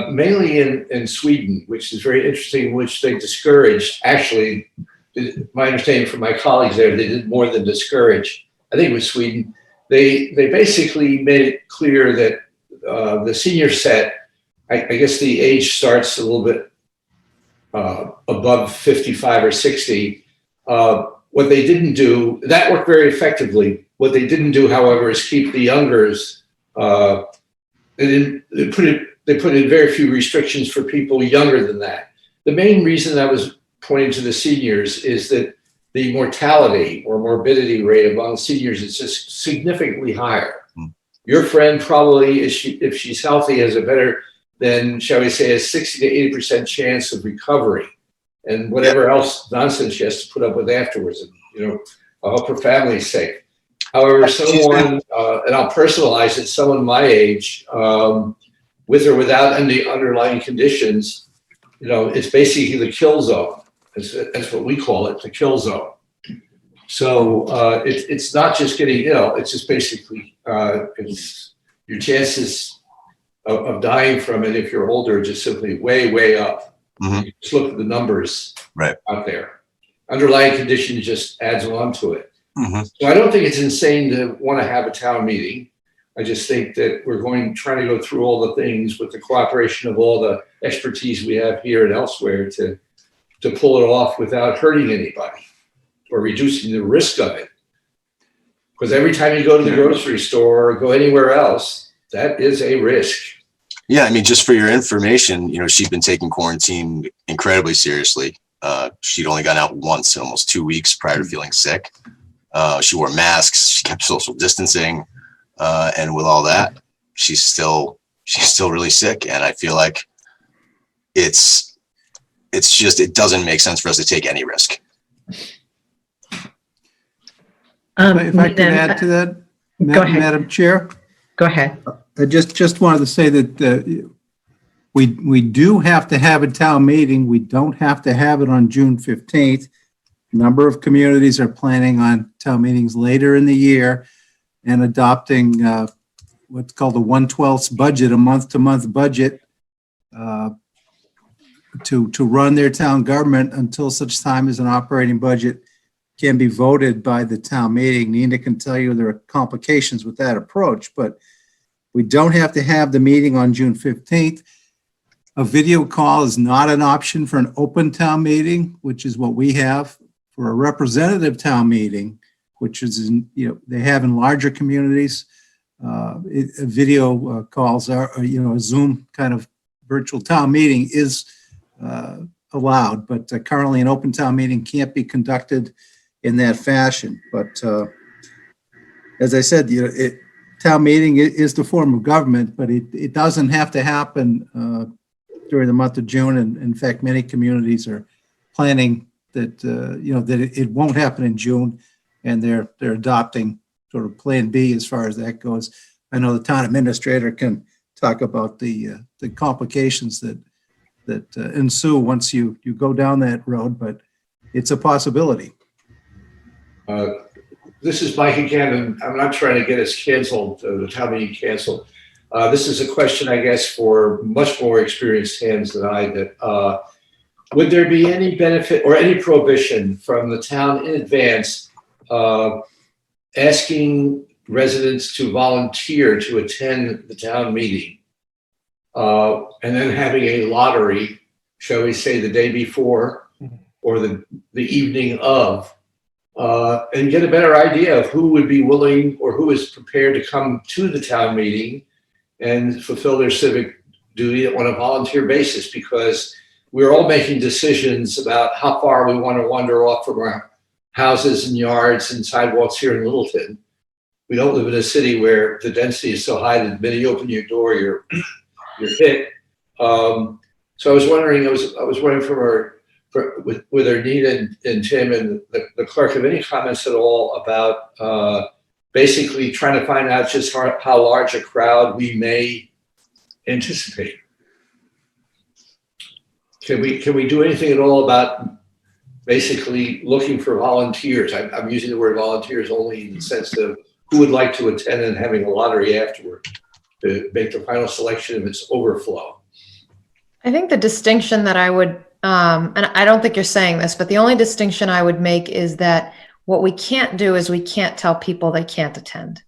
mainly in Sweden, which is very interesting, which they discouraged. Actually, my understanding from my colleagues there, they did more than discourage. I think it was Sweden. They basically made it clear that the senior set, I guess the age starts a little bit above 55 or 60. What they didn't do, that worked very effectively. What they didn't do, however, is keep the youngers. They put in very few restrictions for people younger than that. The main reason I was pointing to the seniors is that the mortality or morbidity rate among seniors is just significantly higher. Your friend probably, if she's healthy, has a better than, shall we say, a 60 to 80% chance of recovery, and whatever else nonsense she has to put up with afterwards. And, you know, I hope her family's safe. However, someone, and I'll personalize it, someone my age, with or without any underlying conditions, you know, it's basically the kill zone. That's what we call it, the kill zone. So it's not just getting ill, it's just basically it's your chances of dying from it if you're older just simply way, way up. Mhm. Just look at the numbers Right. out there. Underlying condition just adds on to it. Mhm. So I don't think it's insane to want to have a town meeting. I just think that we're trying to go through all the things with the cooperation of all the expertise we have here and elsewhere to pull it off without hurting anybody or reducing the risk of it. Because every time you go to the grocery store or go anywhere else, that is a risk. Yeah, I mean, just for your information, you know, she'd been taking quarantine incredibly seriously. She'd only gone out once in almost 2 weeks prior to feeling sick. She wore masks, she kept social distancing, and with all that, she's still really sick. And I feel like it doesn't make sense for us to take any risk. If I could add to that, Go ahead. Madam Chair, Go ahead. I just wanted to say that we do have to have a town meeting. We don't have to have it on June 15th. A number of communities are planning on town meetings later in the year and adopting what's called a 1/12 budget, a month-to-month budget to run their town government until such time as an operating budget can be voted by the town meeting. Nina can tell you there are complications with that approach, but we don't have to have the meeting on June 15th. A video call is not an option for an open town meeting, which is what we have. For a representative town meeting, which is, they have in larger communities, video calls are, a Zoom kind of virtual town meeting is allowed, but currently an open town meeting can't be conducted in that fashion. But as I said, town meeting is the form of government, but it doesn't have to happen during the month of June. And in fact, many communities are planning that, that it won't happen in June, and they're adopting sort of plan B as far as that goes. I know the town administrator can talk about the complications that ensue once you go down that road, but it's a possibility. This is Mike again, and I'm not trying to get us canceled, the town meeting canceled. This is a question, I guess, for much more experienced hands than I, that would there be any benefit or any prohibition from the town in advance asking residents to volunteer to attend the town meeting and then having a lottery, shall we say, the day before or the evening of, and get a better idea of who would be willing or who is prepared to come to the town meeting and fulfill their civic duty on a volunteer basis, because we're all making decisions about how far we want to wander off from our houses and yards and sidewalks here in Littleton. We don't live in a city where the density is so high that the minute you open your door, you're hit. So I was wondering, I was wondering from whether Nina and Tim and the clerk have any comments at all about basically trying to find out just how large a crowd we may anticipate. Can we do anything at all about basically looking for volunteers? I'm using the word volunteers only in the sense of who would like to attend and having a lottery afterward to make the final selection of its overflow. I think the distinction that I would, and I don't think you're saying this, but the only distinction I would make is that what we can't do is we can't tell people they can't attend.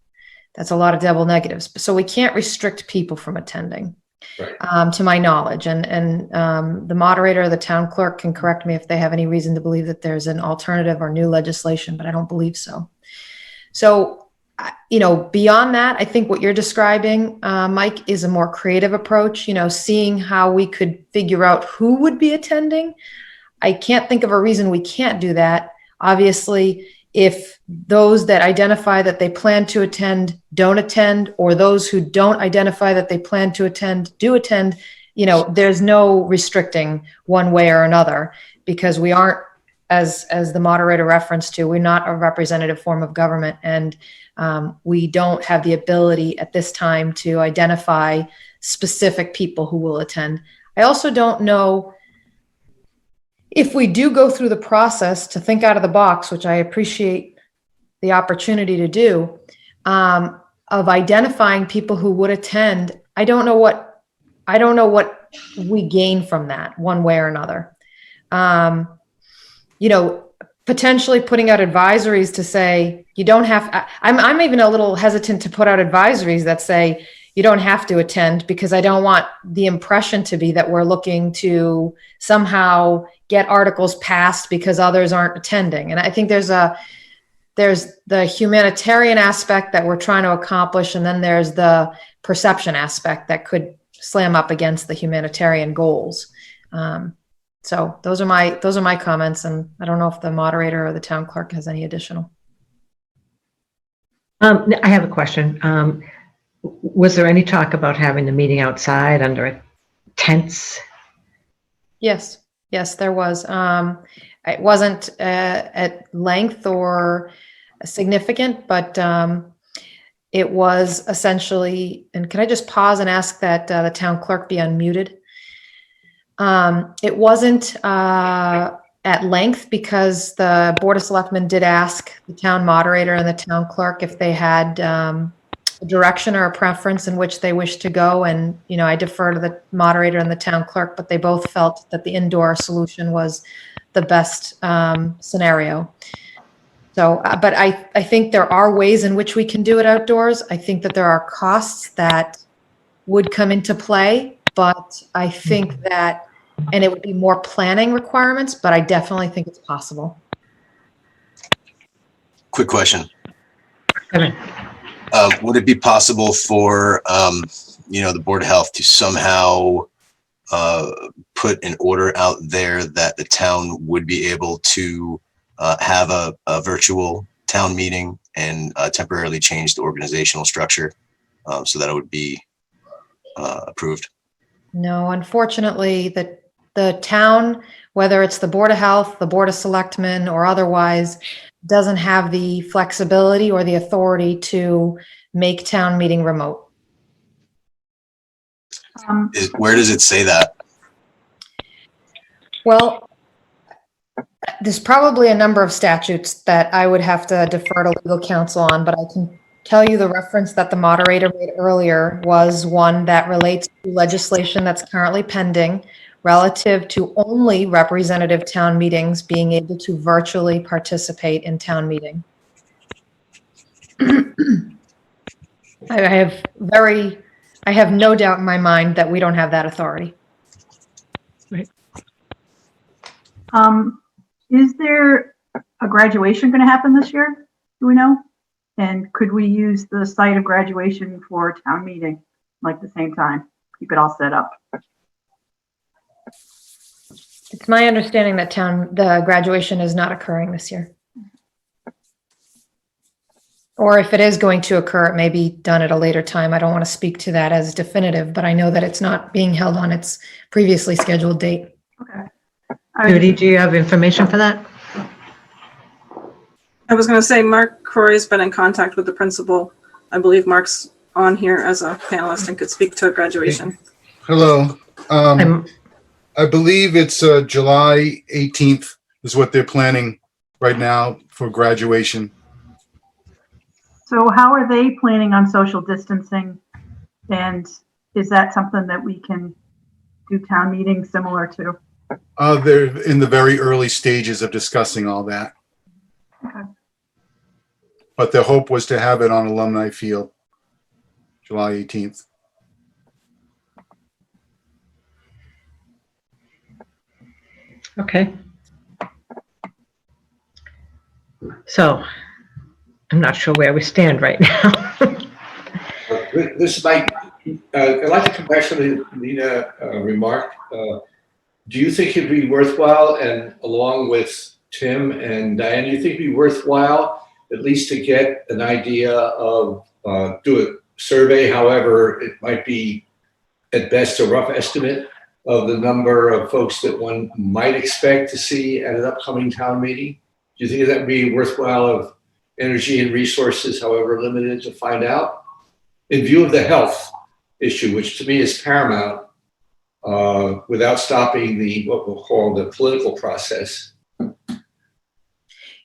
That's a lot of double negatives. So we can't restrict people from attending, Right. to my knowledge. And the moderator or the town clerk can correct me if they have any reason to believe that there's an alternative or new legislation, but I don't believe so. So, beyond that, I think what you're describing, Mike, is a more creative approach, seeing how we could figure out who would be attending. I can't think of a reason we can't do that. Obviously, if those that identify that they plan to attend don't attend, or those who don't identify that they plan to attend do attend, there's no restricting one way or another, because we aren't, as the moderator referenced to, we're not a representative form of government, and we don't have the ability at this time to identify specific people who will attend. I also don't know if we do go through the process to think out of the box, which I appreciate the opportunity to do, of identifying people who would attend. I don't know what we gain from that one way or another. Potentially putting out advisories to say, you don't have, I'm even a little hesitant to put out advisories that say, you don't have to attend, because I don't want the impression to be that we're looking to somehow get articles passed because others aren't attending. And I think there's the humanitarian aspect that we're trying to accomplish, and then there's the perception aspect that could slam up against the humanitarian goals. So those are my comments, and I don't know if the moderator or the town clerk has any additional. I have a question. Was there any talk about having the meeting outside under tents? Yes, there was. It wasn't at length or significant, but it was essentially, and can I just pause and ask that the town clerk be unmuted? It wasn't at length, because the Board of Selectmen did ask the town moderator and the town clerk if they had a direction or a preference in which they wished to go. And, I defer to the moderator and the town clerk, but they both felt that the indoor solution was the best scenario. So, but I think there are ways in which we can do it outdoors. I think that there are costs that would come into play, but I think that, and it would be more planning requirements, but I definitely think it's possible. Quick question. Kevin? Would it be possible for, the Board of Health to somehow put an order out there that the town would be able to have a virtual town meeting and temporarily change the organizational structure so that it would be approved? No, unfortunately, the town, whether it's the Board of Health, the Board of Selectmen, or otherwise, doesn't have the flexibility or the authority to make town meeting remote. Where does it say that? Well, there's probably a number of statutes that I would have to defer to legal counsel on, but I can tell you the reference that the moderator made earlier was one that relates to legislation that's currently pending relative to only representative town meetings being able to virtually participate in town meeting. I have no doubt in my mind that we don't have that authority. Is there a graduation going to happen this year? Do we know? And could we use the site of graduation for town meeting, like the same time? Keep it all set up. It's my understanding that the graduation is not occurring this year. Or if it is going to occur, it may be done at a later time. I don't want to speak to that as definitive, but I know that it's not being held on its previously scheduled date. Okay. Judy, do you have information for that? I was going to say Mark Corey's been in contact with the principal. I believe Mark's on here as a panelist and could speak to graduation. Hello. I believe it's July 18th is what they're planning right now for graduation. So how are they planning on social distancing? And is that something that we can do town meeting similar to? They're in the very early stages of discussing all that. Okay. But the hope was to have it on Alumni Field, July 18th. Okay. So I'm not sure where we stand right now. This might, I'd like to come back to the Nina remark. Do you think it'd be worthwhile, and along with Tim and Diane, do you think it'd be worthwhile at least to get an idea of, do a survey, however, it might be at best a rough estimate of the number of folks that one might expect to see at an upcoming town meeting? Do you think that would be worthwhile of energy and resources, however limited, to find out? In view of the health issue, which to me is paramount, without stopping the, what we'll call the political process.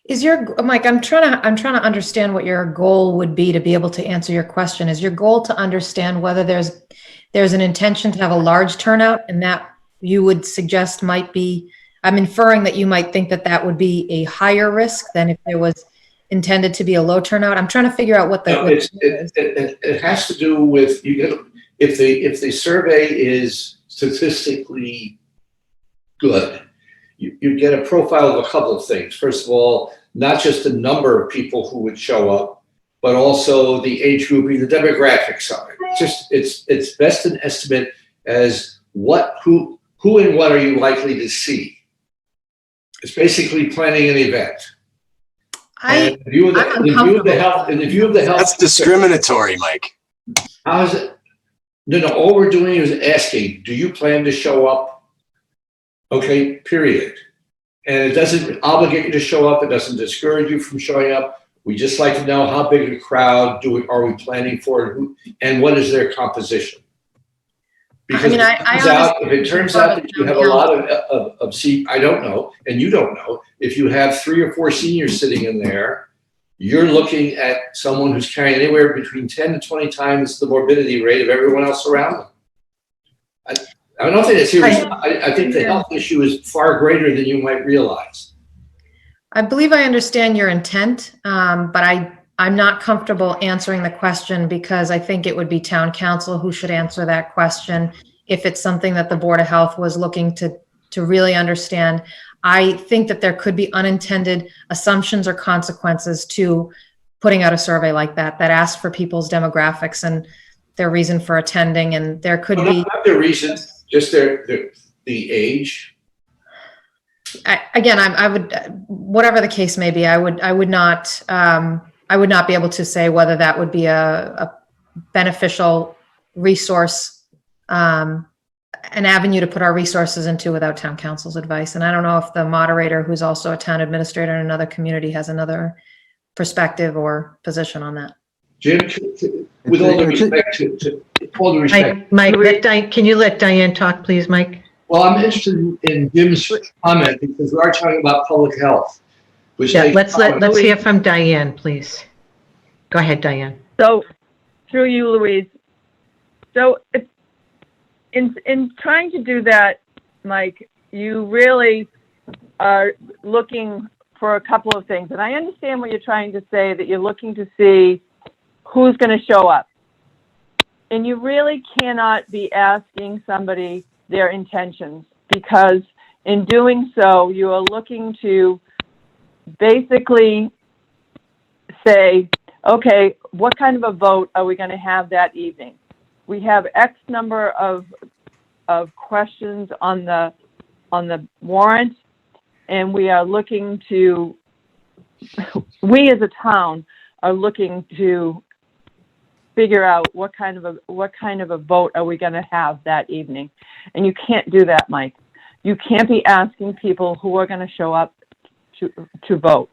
Is your, Mike, I'm trying to understand what your goal would be to be able to answer your question. Is your goal to understand whether there's an intention to have a large turnout, and that you would suggest might be, I'm inferring that you might think that that would be a higher risk than if there was intended to be a low turnout? I'm trying to figure out what the, No, it has to do with, you get, if the survey is statistically good, you get a profile of a couple of things. First of all, not just the number of people who would show up, but also the age grouping, the demographics of it. It's best an estimate as who and what are you likely to see. It's basically planning an event. In view of the health. That's discriminatory, Mike. How is it? No, all we're doing is asking, do you plan to show up? Okay, period. And it doesn't obligate you to show up. It doesn't discourage you from showing up. We just like to know how big a crowd are we planning for, and what is their composition? Because if it turns out that you have a lot of seat, I don't know, and you don't know, if you have 3 or 4 seniors sitting in there, you're looking at someone who's carrying anywhere between 10 to 20 times the morbidity rate of everyone else around them. I don't think it's serious. I think the health issue is far greater than you might realize. I believe I understand your intent, but I'm not comfortable answering the question, because I think it would be town council who should answer that question if it's something that the Board of Health was looking to really understand. I think that there could be unintended assumptions or consequences to putting out a survey like that asks for people's demographics and their reason for attending, and there could be not their reason, just the age. I would, whatever the case may be, I would not be able to say whether that would be a beneficial resource, an avenue to put our resources into without town council's advice. And I don't know if the moderator, who's also a town administrator in another community, has another perspective or position on that. Jim, with all the respect all the respect. Mike, can you let Diane talk, please, Mike? Well, I'm interested in Jim's comment, because we are talking about public health. Which let's hear from Diane, please. Go ahead, Diane. So, through you, Louise. So, in trying to do that, Mike, you really are looking for a couple of things. And I understand what you're trying to say, that you're looking to see who's going to show up. And you really cannot be asking somebody their intentions, because in doing so, you are looking to basically say, okay, what kind of a vote are we going to have that evening? We have X number of questions on the warrant, and we are looking to, we as a town are looking to figure out what kind of a vote are we going to have that evening. And you can't do that, Mike. You can't be asking people who are going to show up to vote.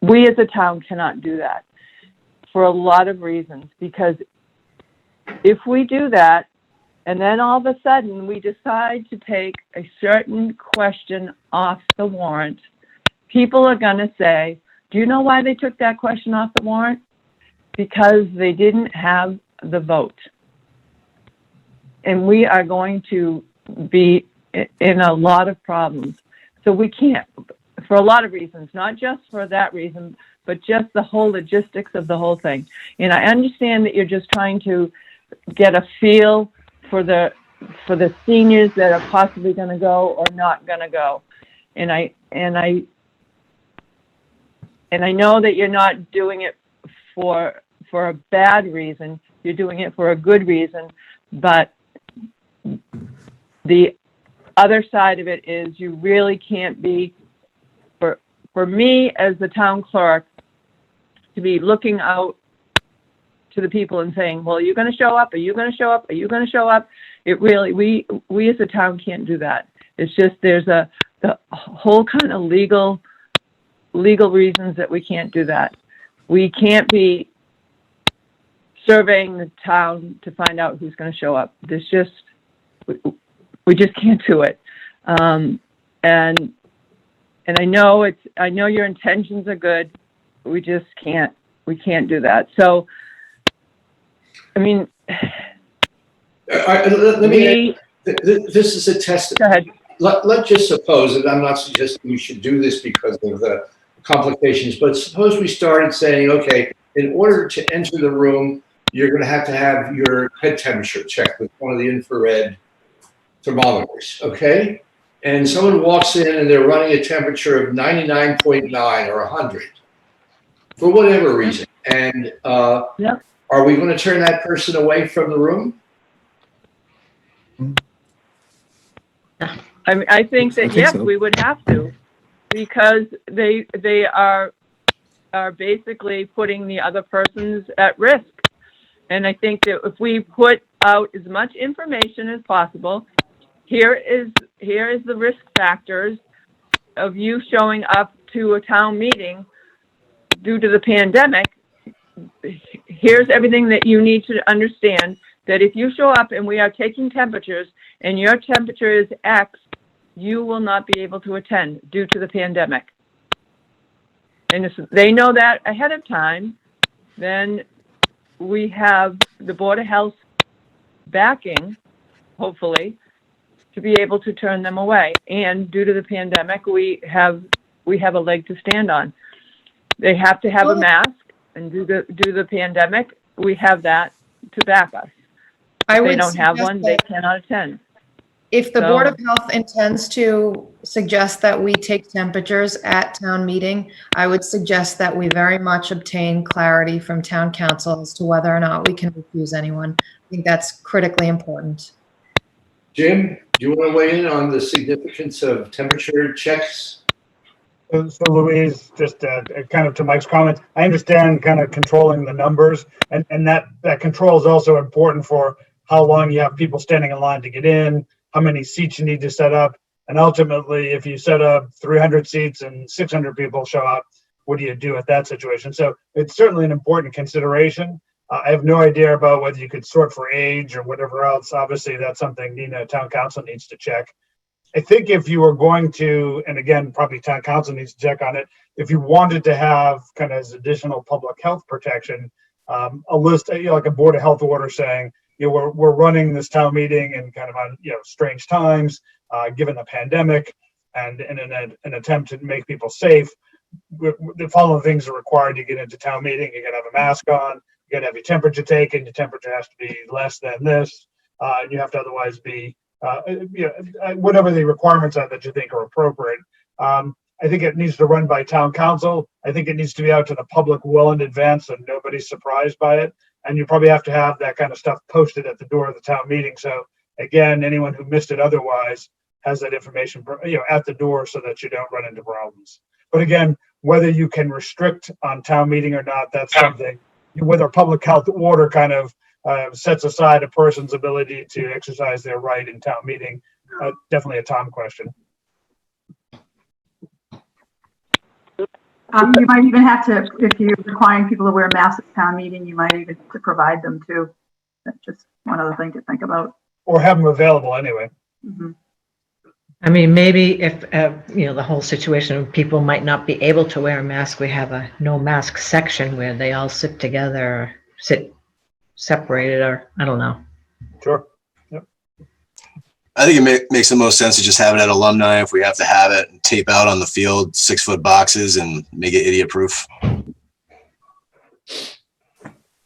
We as a town cannot do that for a lot of reasons, because if we do that and then all of a sudden we decide to take a certain question off the warrant, people are going to say, do you know why they took that question off the warrant? Because they didn't have the vote. And we are going to be in a lot of problems. So we can't, for a lot of reasons, not just for that reason, but just the whole logistics of the whole thing. And I understand that you're just trying to get a feel for the seniors that are possibly going to go or not going to go. And I know that you're not doing it for a bad reason. You're doing it for a good reason. But the other side of it is you really can't be, for me as the town clerk, to be looking out to the people and saying, well, are you going to show up? Are you going to show up? Are you going to show up? It really, we as a town can't do that. It's just, there's the whole kind of legal reasons that we can't do that. We can't be surveying the town to find out who's going to show up. There's just, we just can't do it. And I know your intentions are good. We just can't do that. So, I mean, let me, this is a test. Go ahead. Let's just suppose, and I'm not suggesting you should do this because of the complications, but suppose we started saying, okay, in order to enter the room, you're going to have your head temperature checked with one of the infrared thermometers, okay? And someone walks in and they're running a temperature of 99.9 or 100 for whatever reason. And Yep. Are we going to turn that person away from the room? I mean, I think that, yes, so. we would have to, because they are basically putting the other persons at risk. And I think that if we put out as much information as possible, here is the risk factors of you showing up to a town meeting due to the pandemic. Here's everything that you need to understand, that if you show up and we are taking temperatures and your temperature is X, you will not be able to attend due to the pandemic. And if they know that ahead of time, then we have the Board of Health backing, hopefully, to be able to turn them away. And due to the pandemic, we have a leg to stand on. They have to have a mask, and due to the pandemic, we have that to back us. If they don't have one, they cannot attend. If the Board of Health intends to suggest that we take temperatures at town meeting, I would suggest that we very much obtain clarity from town council as to whether or not we can refuse anyone. I think that's critically important. Jim, do you want to weigh in on the significance of temperature checks? So Louise, just kind of to Mike's comment, I understand kind of controlling the numbers, and that control is also important for how long you have people standing in line to get in, how many seats you need to set up, and ultimately, if you set up 300 seats and 600 people show up, what do you do at that situation? So it's certainly an important consideration. I have no idea about whether you could sort for age or whatever else. Obviously, that's something Nina, town council, needs to check. I think if you were going to, and again, probably town council needs to check on it, if you wanted to have kind of as additional public health protection, a list, like a Board of Health order saying, we're running this town meeting in kind of on, strange times, given the pandemic, and in an attempt to make people safe. The following things are required to get into town meeting. You got to have a mask on, you got to have your temperature taken, your temperature has to be less than this, and you have to otherwise be, whatever the requirements are that you think are appropriate. I think it needs to run by town council. I think it needs to be out to the public well in advance so nobody's surprised by it. And you probably have to have that kind of stuff posted at the door of the town meeting. So again, anyone who missed it otherwise has that information, at the door so that you don't run into problems. But again, whether you can restrict on town meeting or not, that's something, whether a public health order kind of sets aside a person's ability to exercise their right in town meeting. Definitely a Tom question. You might even have to, if you're requiring people to wear masks at town meeting, you might even to provide them too. That's just one other thing to think about. Or have them available anyway. Mm-hmm. I mean, maybe if, the whole situation, people might not be able to wear a mask, we have a no mask section where they all sit together, sit separated, or I don't know. Sure. Yep. I think it makes the most sense to just have it at alumni if we have to have it, and tape out on the field 6-foot boxes and make it idiot proof.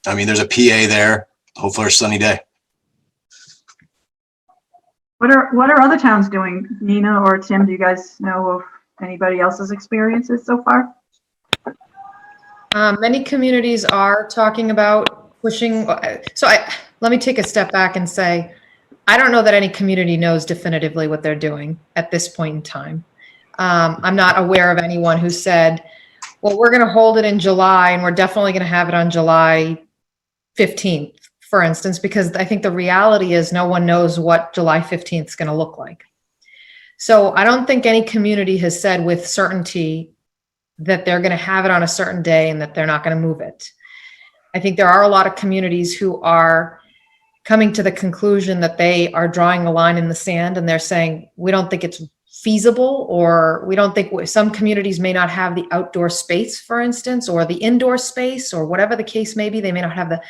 I mean, there's a PA there. Hopefully it's a sunny day. What are other towns doing? Nina or Tim, do you guys know of anybody else's experiences so far? Many communities are talking about pushing. Let me take a step back and say, I don't know that any community knows definitively what they're doing at this point in time. I'm not aware of anyone who said, well, we're going to hold it in July and we're definitely going to have it on July 15th, for instance, because I think the reality is no one knows what July 15th is going to look like. So I don't think any community has said with certainty that they're going to have it on a certain day and that they're not going to move it. I think there are a lot of communities who are coming to the conclusion that they are drawing a line in the sand and they're saying, we don't think it's feasible, or we don't think some communities may not have the outdoor space, for instance, or the indoor space, or whatever the case may be. They may not have the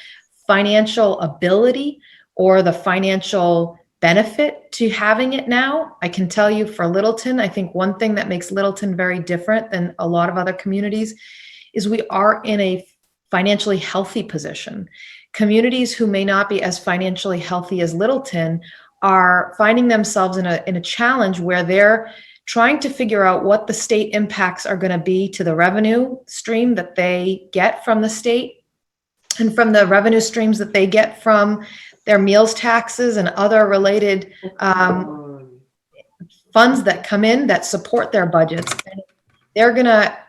financial ability or the financial benefit to having it now. I can tell you for Littleton, I think one thing that makes Littleton very different than a lot of other communities is we are in a financially healthy position. Communities who may not be as financially healthy as Littleton are finding themselves in a challenge where they're trying to figure out what the state impacts are going to be to the revenue stream that they get from the state and from the revenue streams that they get from their meals taxes and other related funds that come in that support their budgets. And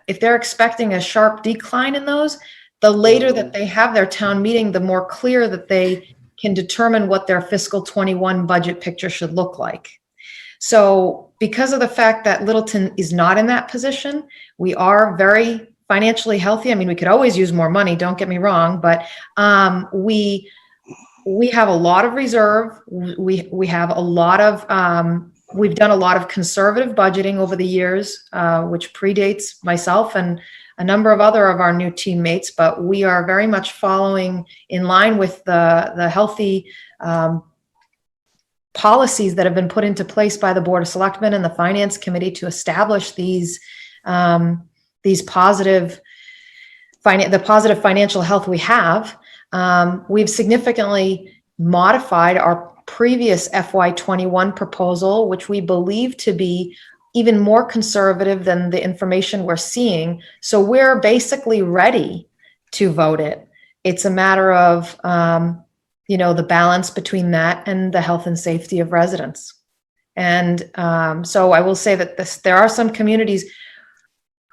if they're expecting a sharp decline in those, the later that they have their town meeting, the more clear that they can determine what their fiscal 21 budget picture should look like. So because of the fact that Littleton is not in that position, we are very financially healthy. I mean, we could always use more money, don't get me wrong, but we have a lot of reserve. We have a lot of, we've done a lot of conservative budgeting over the years, which predates myself and a number of other of our new teammates, but we are very much following in line with the healthy policies that have been put into place by the Board of Selectmen and the Finance Committee to establish the positive financial health we have. We've significantly modified our previous FY21 proposal, which we believe to be even more conservative than the information we're seeing. So we're basically ready to vote it. It's a matter of, the balance between that and the health and safety of residents. And so I will say that there are some communities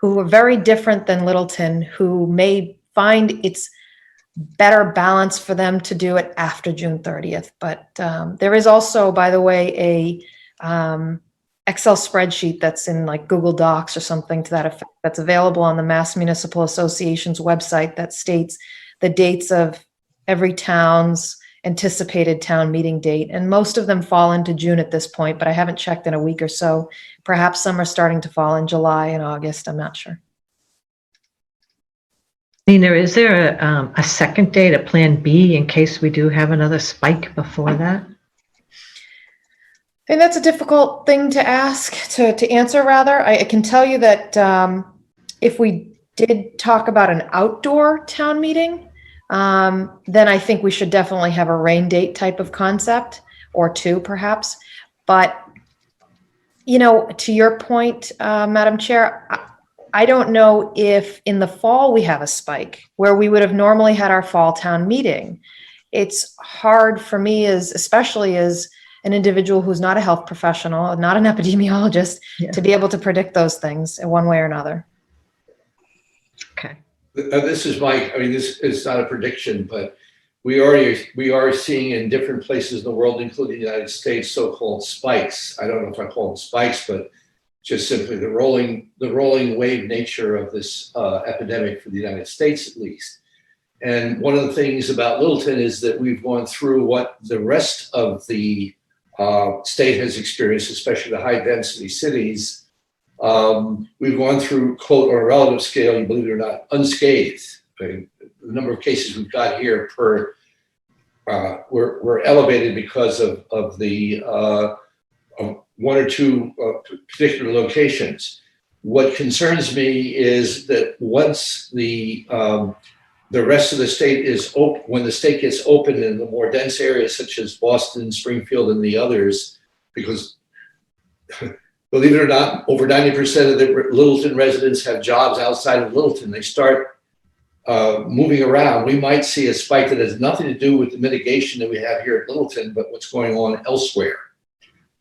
who are very different than Littleton, who may find it's better balance for them to do it after June 30th. But there is also, by the way, a Excel spreadsheet that's in like Google Docs or something to that effect that's available on the Mass Municipal Association's website that states the dates of every town's anticipated town meeting date. And most of them fall into June at this point, but I haven't checked in a week or so. Perhaps some are starting to fall in July and August. I'm not sure. Nina, is there a second date, a plan B, in case we do have another spike before that? And that's a difficult thing to ask, to answer rather. I can tell you that if we did talk about an outdoor town meeting, then I think we should definitely have a rain date type of concept, or two perhaps. But, to your point, Madam Chair, I don't know if in the fall we have a spike where we would have normally had our fall town meeting. It's hard for me, especially as an individual who's not a health professional, not an epidemiologist, to be able to predict those things in one way or another. Okay. This is Mike. I mean, this is not a prediction, but we are seeing in different places in the world, including the United States, so-called spikes. I don't know if I call them spikes, but just simply the rolling wave nature of this epidemic for the United States, at least. And one of the things about Littleton is that we've gone through what the rest of the state has experienced, especially the high density cities. We've gone through, quote, on a relative scale, you believe it or not, unscathed. I mean, the number of cases we've got here were elevated because of the one or two particular locations. What concerns me is that once the rest of the state is open, when the state gets open in the more dense areas such as Boston, Springfield, and the others, because believe it or not, over 90% of the Littleton residents have jobs outside of Littleton. They start moving around. We might see a spike that has nothing to do with the mitigation that we have here at Littleton, but what's going on elsewhere.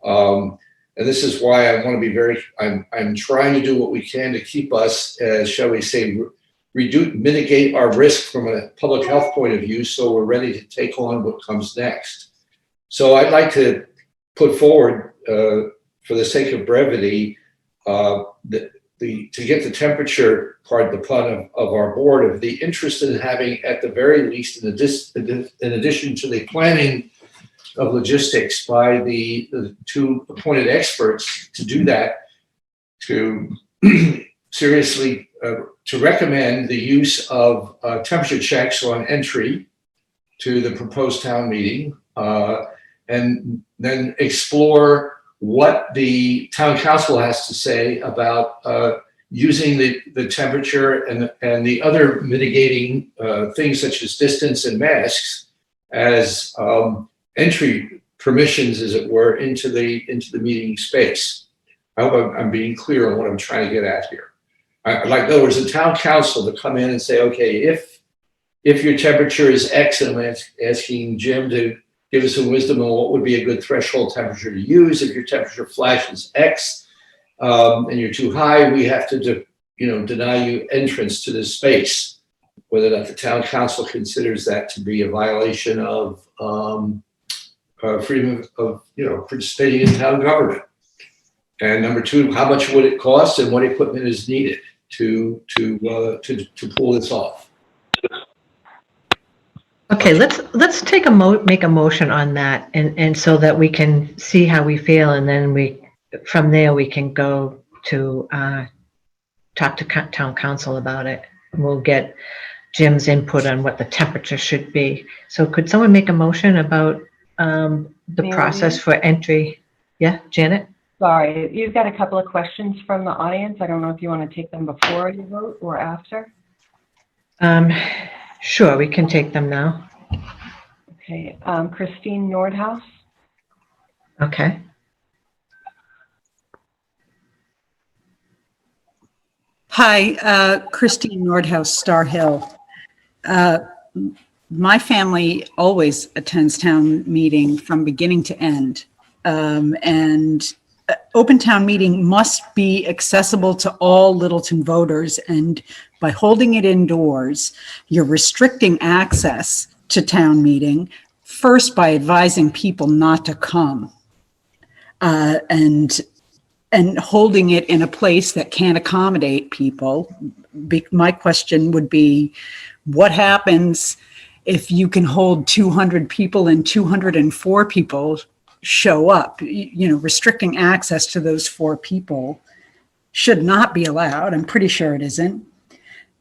And this is why I want to be I'm trying to do what we can to keep us, shall we say, mitigate our risk from a public health point of view, so we're ready to take on what comes next. So I'd like to put forward, for the sake of brevity, to get the temperature, pardon the pun, of our board, of the interest in having, at the very least, in addition to the planning of logistics by the two appointed experts to do that, to seriously to recommend the use of temperature checks on entry to the proposed town meeting, and then explore what the town council has to say about using the temperature and the other mitigating things such as distance and masks as entry permissions, as it were, into the meeting space. I hope I'm being clear on what I'm trying to get at here. I'd like, in other words, the town council to come in and say, okay, if your temperature is X, and I'm asking Jim to give us some wisdom on what would be a good threshold temperature to use. If your temperature flashes X and you're too high, we have to deny you entrance to this space. Whether or not the town council considers that to be a violation of freedom of participating in town government. And number two, how much would it cost and what equipment is needed to pull this off? Okay, let's make a motion on that, and so that we can see how we feel, and then from there we can go to talk to town council about it. We'll get Jim's input on what the temperature should be. So could someone make a motion about the process for entry? Yeah, Janet? Sorry, you've got a couple of questions from the audience. I don't know if you want to take them before you vote or after. Sure, we can take them now. Okay, Christine Nordhaus. Okay. Hi, Christine Nordhaus, Star Hill. My family always attends town meeting from beginning to end. And open town meeting must be accessible to all Littleton voters. And by holding it indoors, you're restricting access to town meeting, first by advising people not to come, and holding it in a place that can't accommodate people. My question would be, what happens if you can hold 200 people and 204 people show up? Restricting access to those 4 people should not be allowed. I'm pretty sure it isn't.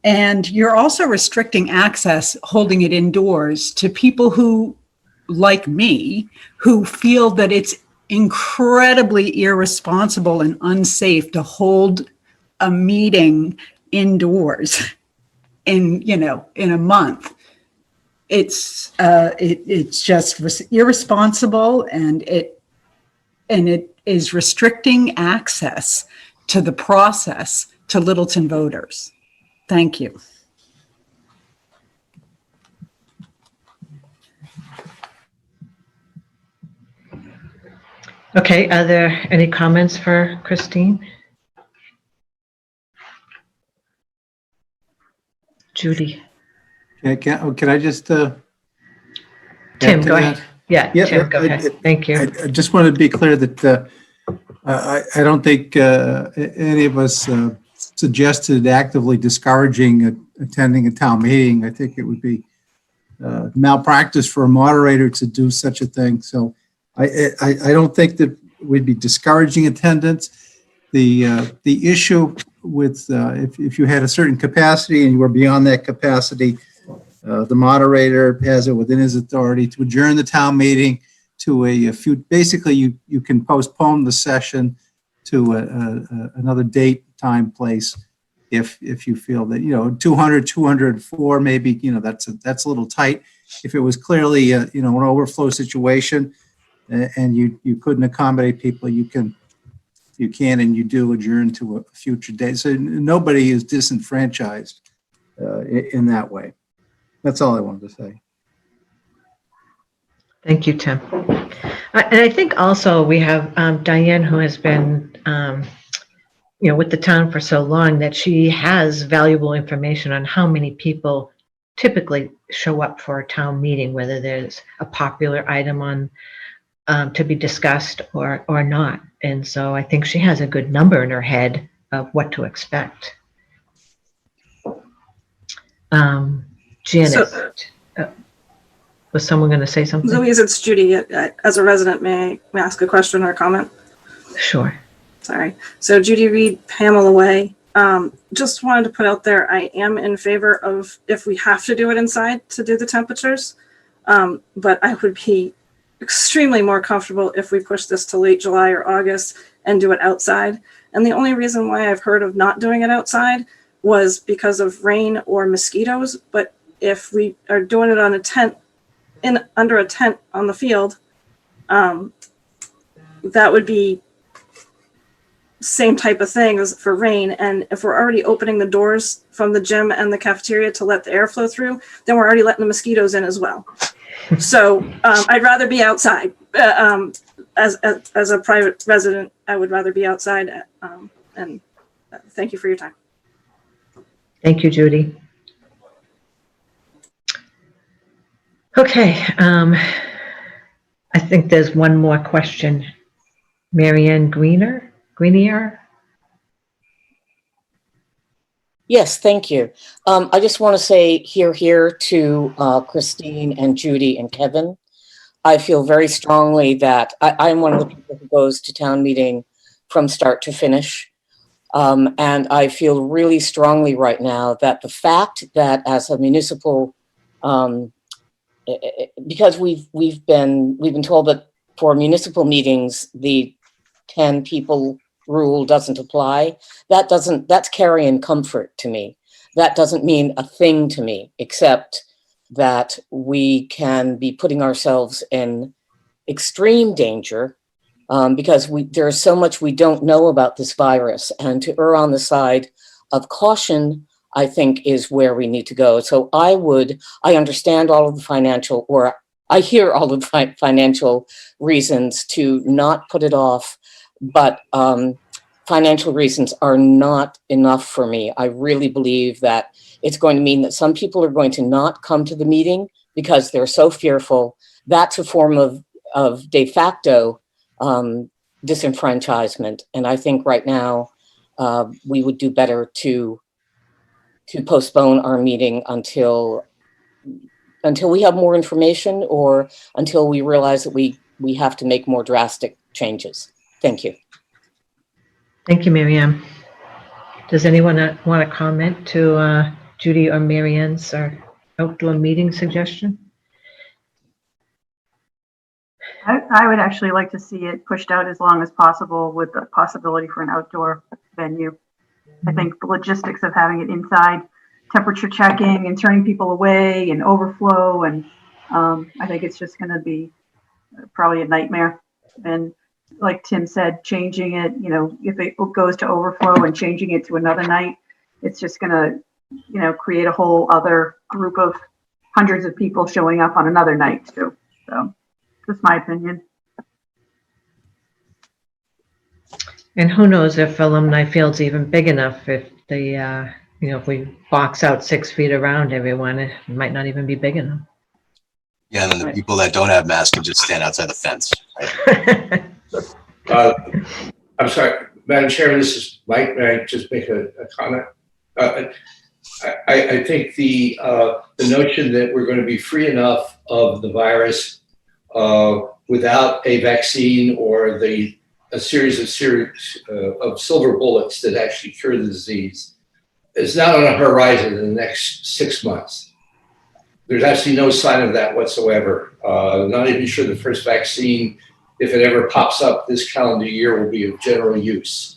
And you're also restricting access, holding it indoors, to people who, like me, who feel that it's incredibly irresponsible and unsafe to hold a meeting indoors in a month. It's just irresponsible, and it is restricting access to the process to Littleton voters. Thank you. Okay, are there any comments for Christine? Judy? Can I just? Tim, go ahead. Yeah, Tim, go ahead. Thank you. I just want to be clear that I don't think any of us suggested actively discouraging attending a town meeting. I think it would be malpractice for a moderator to do such a thing. So I don't think that we'd be discouraging attendance. The issue with if you had a certain capacity and you were beyond that capacity, the moderator has it within his authority to adjourn the town meeting to a few, basically you can postpone the session to another date, time, place, if you feel that, 200, 204, maybe, that's a little tight. If it was clearly, an overflow situation and you couldn't accommodate people, you can and you do adjourn to a future date. So nobody is disenfranchised in that way. That's all I wanted to say. Thank you, Tim. And I think also we have Diane, who has been, with the town for so long, that she has valuable information on how many people typically show up for a town meeting, whether there's a popular item on to be discussed or not. And so I think she has a good number in her head of what to expect. Janet, was someone going to say something? Louise, it's Judy. As a resident, may I ask a question or a comment? Sure. Sorry. So Judy Reed, Pamela Way. Just wanted to put out there, I am in favor of, if we have to do it inside, to do the temperatures. But I would be extremely more comfortable if we push this to late July or August and do it outside. And the only reason why I've heard of not doing it outside was because of rain or mosquitoes. But if we are doing it on a tent, under a tent on the field, that would be same type of thing as for rain. And if we're already opening the doors from the gym and the cafeteria to let the air flow through, then we're already letting the mosquitoes in as well. So I'd rather be outside. As a private resident, I would rather be outside. And thank you for your time. Thank you, Judy. Okay, I think there's one more question. Marianne Greenier? Yes, thank you. I just want to say here to Christine and Judy and Kevin. I feel very strongly that I'm one of the people who goes to town meeting from start to finish. And I feel really strongly right now that the fact that as a municipal, because we've been told that for municipal meetings, the 10 people rule doesn't apply. That's carrying comfort to me. That doesn't mean a thing to me, except that we can be putting ourselves in extreme danger because there's so much we don't know about this virus, and to err on the side of caution, I think, is where we need to go. So I understand all of the financial, or I hear all of the financial reasons to not put it off, but financial reasons are not enough for me. I really believe that it's going to mean that some people are going to not come to the meeting because they're so fearful. That's a form of de facto disenfranchisement. And I think right now we would do better to postpone our meeting until we have more information, or until we realize that we have to make more drastic changes. Thank you. Thank you, Marianne. Does anyone want to comment to Judy or Marianne's outdoor meeting suggestion? I would actually like to see it pushed out as long as possible with the possibility for an outdoor venue. I think the logistics of having it inside, temperature checking and turning people away and overflow, and I think it's just going to be probably a nightmare. And like Tim said, changing it, if it goes to overflow and changing it to another night, it's just going to, create a whole other group of hundreds of people showing up on another night too. So that's my opinion. And who knows if Alumni Field's even big enough, if the, if we box out 6 feet around everyone, it might not even be big enough. Yeah, and then the people that don't have masks can just stand outside the fence. Right? I'm sorry, Madam Chairman, this is Mike. May I just make a comment? I think the notion that we're going to be free enough of the virus without a vaccine or a series of silver bullets that actually cure the disease is not on the horizon in the next 6 months. there's actually no sign of that whatsoever. Not even sure the first vaccine, if it ever pops up this calendar year, will be of general use.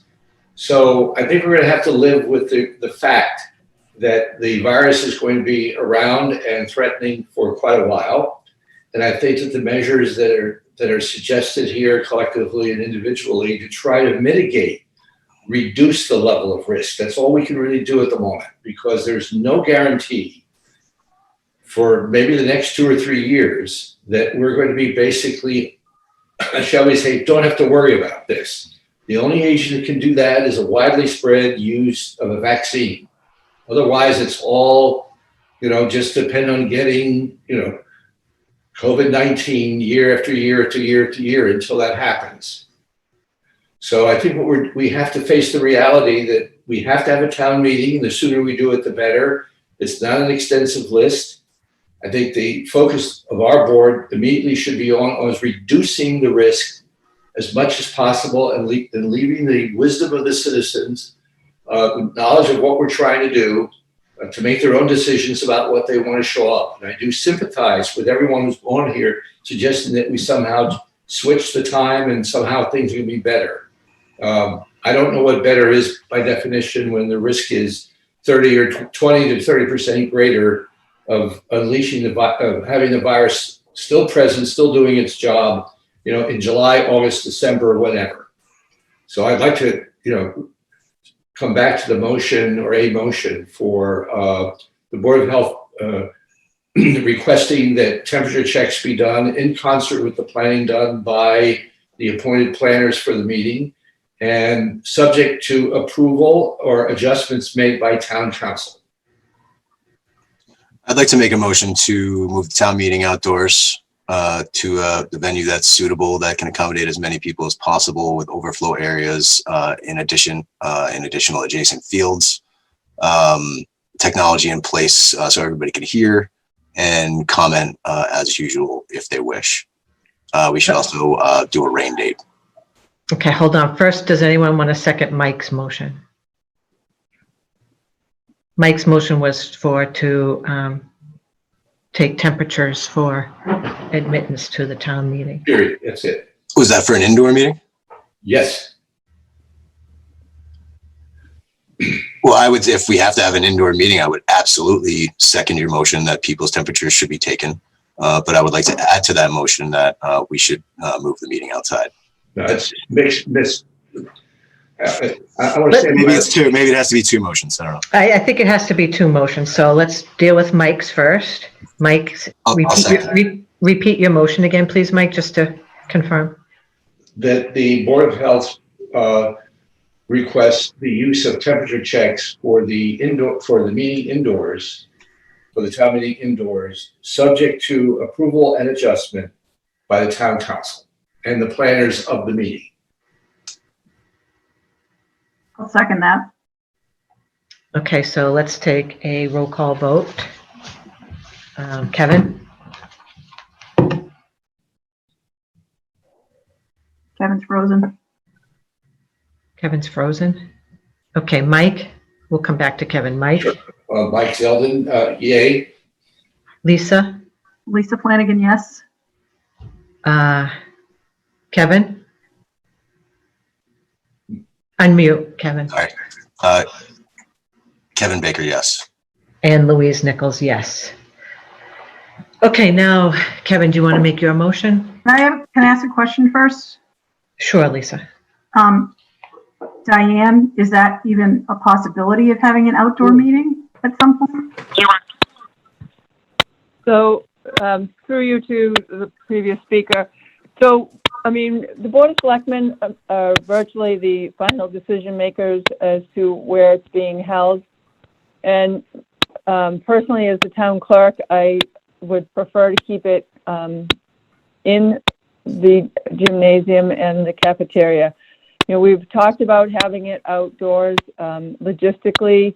So I think we're going to have to live with the fact that the virus is going to be around and threatening for quite a while. And I think that the measures that are suggested here collectively and individually to try to mitigate, reduce the level of risk. That's all we can really do at the moment, because there's no guarantee for maybe the next 2 or 3 years that we're going to be basically, shall we say, don't have to worry about this. The only agent that can do that is a widely spread use of a vaccine. Otherwise, it's all, just depend on getting, COVID-19 year after year after year after year until that happens. So I think we have to face the reality that we have to have a town meeting. The sooner we do it, the better. It's not an extensive list. I think the focus of our board immediately should be on reducing the risk as much as possible and leaving the wisdom of the citizens, the knowledge of what we're trying to do, to make their own decisions about what they want to show up. And I do sympathize with everyone who's on here suggesting that we somehow switch the time and somehow things can be better. I don't know what better is by definition when the risk is 30 or 20 to 30% greater of unleashing of having the virus still present, still doing its job, in July, August, December, whatever. So I'd like to, come back to the motion or a motion for the Board of Health requesting that temperature checks be done in concert with the planning done by the appointed planners for the meeting and subject to approval or adjustments made by town council. I'd like to make a motion to move the town meeting outdoors to the venue that's suitable, that can accommodate as many people as possible, with overflow areas in additional adjacent fields, technology in place so everybody can hear and comment as usual if they wish. We should also do a rain date. Okay, hold on. First, does anyone want to second Mike's motion? Mike's motion was to take temperatures for admittance to the town meeting. Period. That's it. Was that for an indoor meeting? Yes. Well, I would, if we have to have an indoor meeting, I would absolutely second your motion that people's temperatures should be taken. But I would like to add to that motion that we should move the meeting outside. No, it's mixed. I want to say maybe it's two. Maybe it has to be two motions. I don't know. I think it has to be two motions. So let's deal with Mike's first. Mike, repeat your motion again, please, Mike, just to confirm. That the Board of Health requests the use of temperature checks for the meeting indoors, for the town meeting indoors, subject to approval and adjustment by the town council and the planners of the meeting. I'll second that. Okay, so let's take a roll call vote. Kevin? Kevin's frozen. Kevin's frozen. Okay, Mike, we'll come back to Kevin. Mike? Sure. Mike Zeldin, yay. Lisa? Lisa Flanagan, yes. Kevin? Unmute, Kevin. All right. Kevin Baker, yes. And Louise Nichols, yes. Okay, now, Kevin, do you want to make your motion? Can I ask a question first? Sure, Lisa. Diane, is that even a possibility of having an outdoor meeting at some point? So, through you to the previous speaker. So, the Board of Selectmen are virtually the final decision makers as to where it's being held. And personally, as the town clerk, I would prefer to keep it in the gymnasium and the cafeteria. We've talked about having it outdoors. Logistically,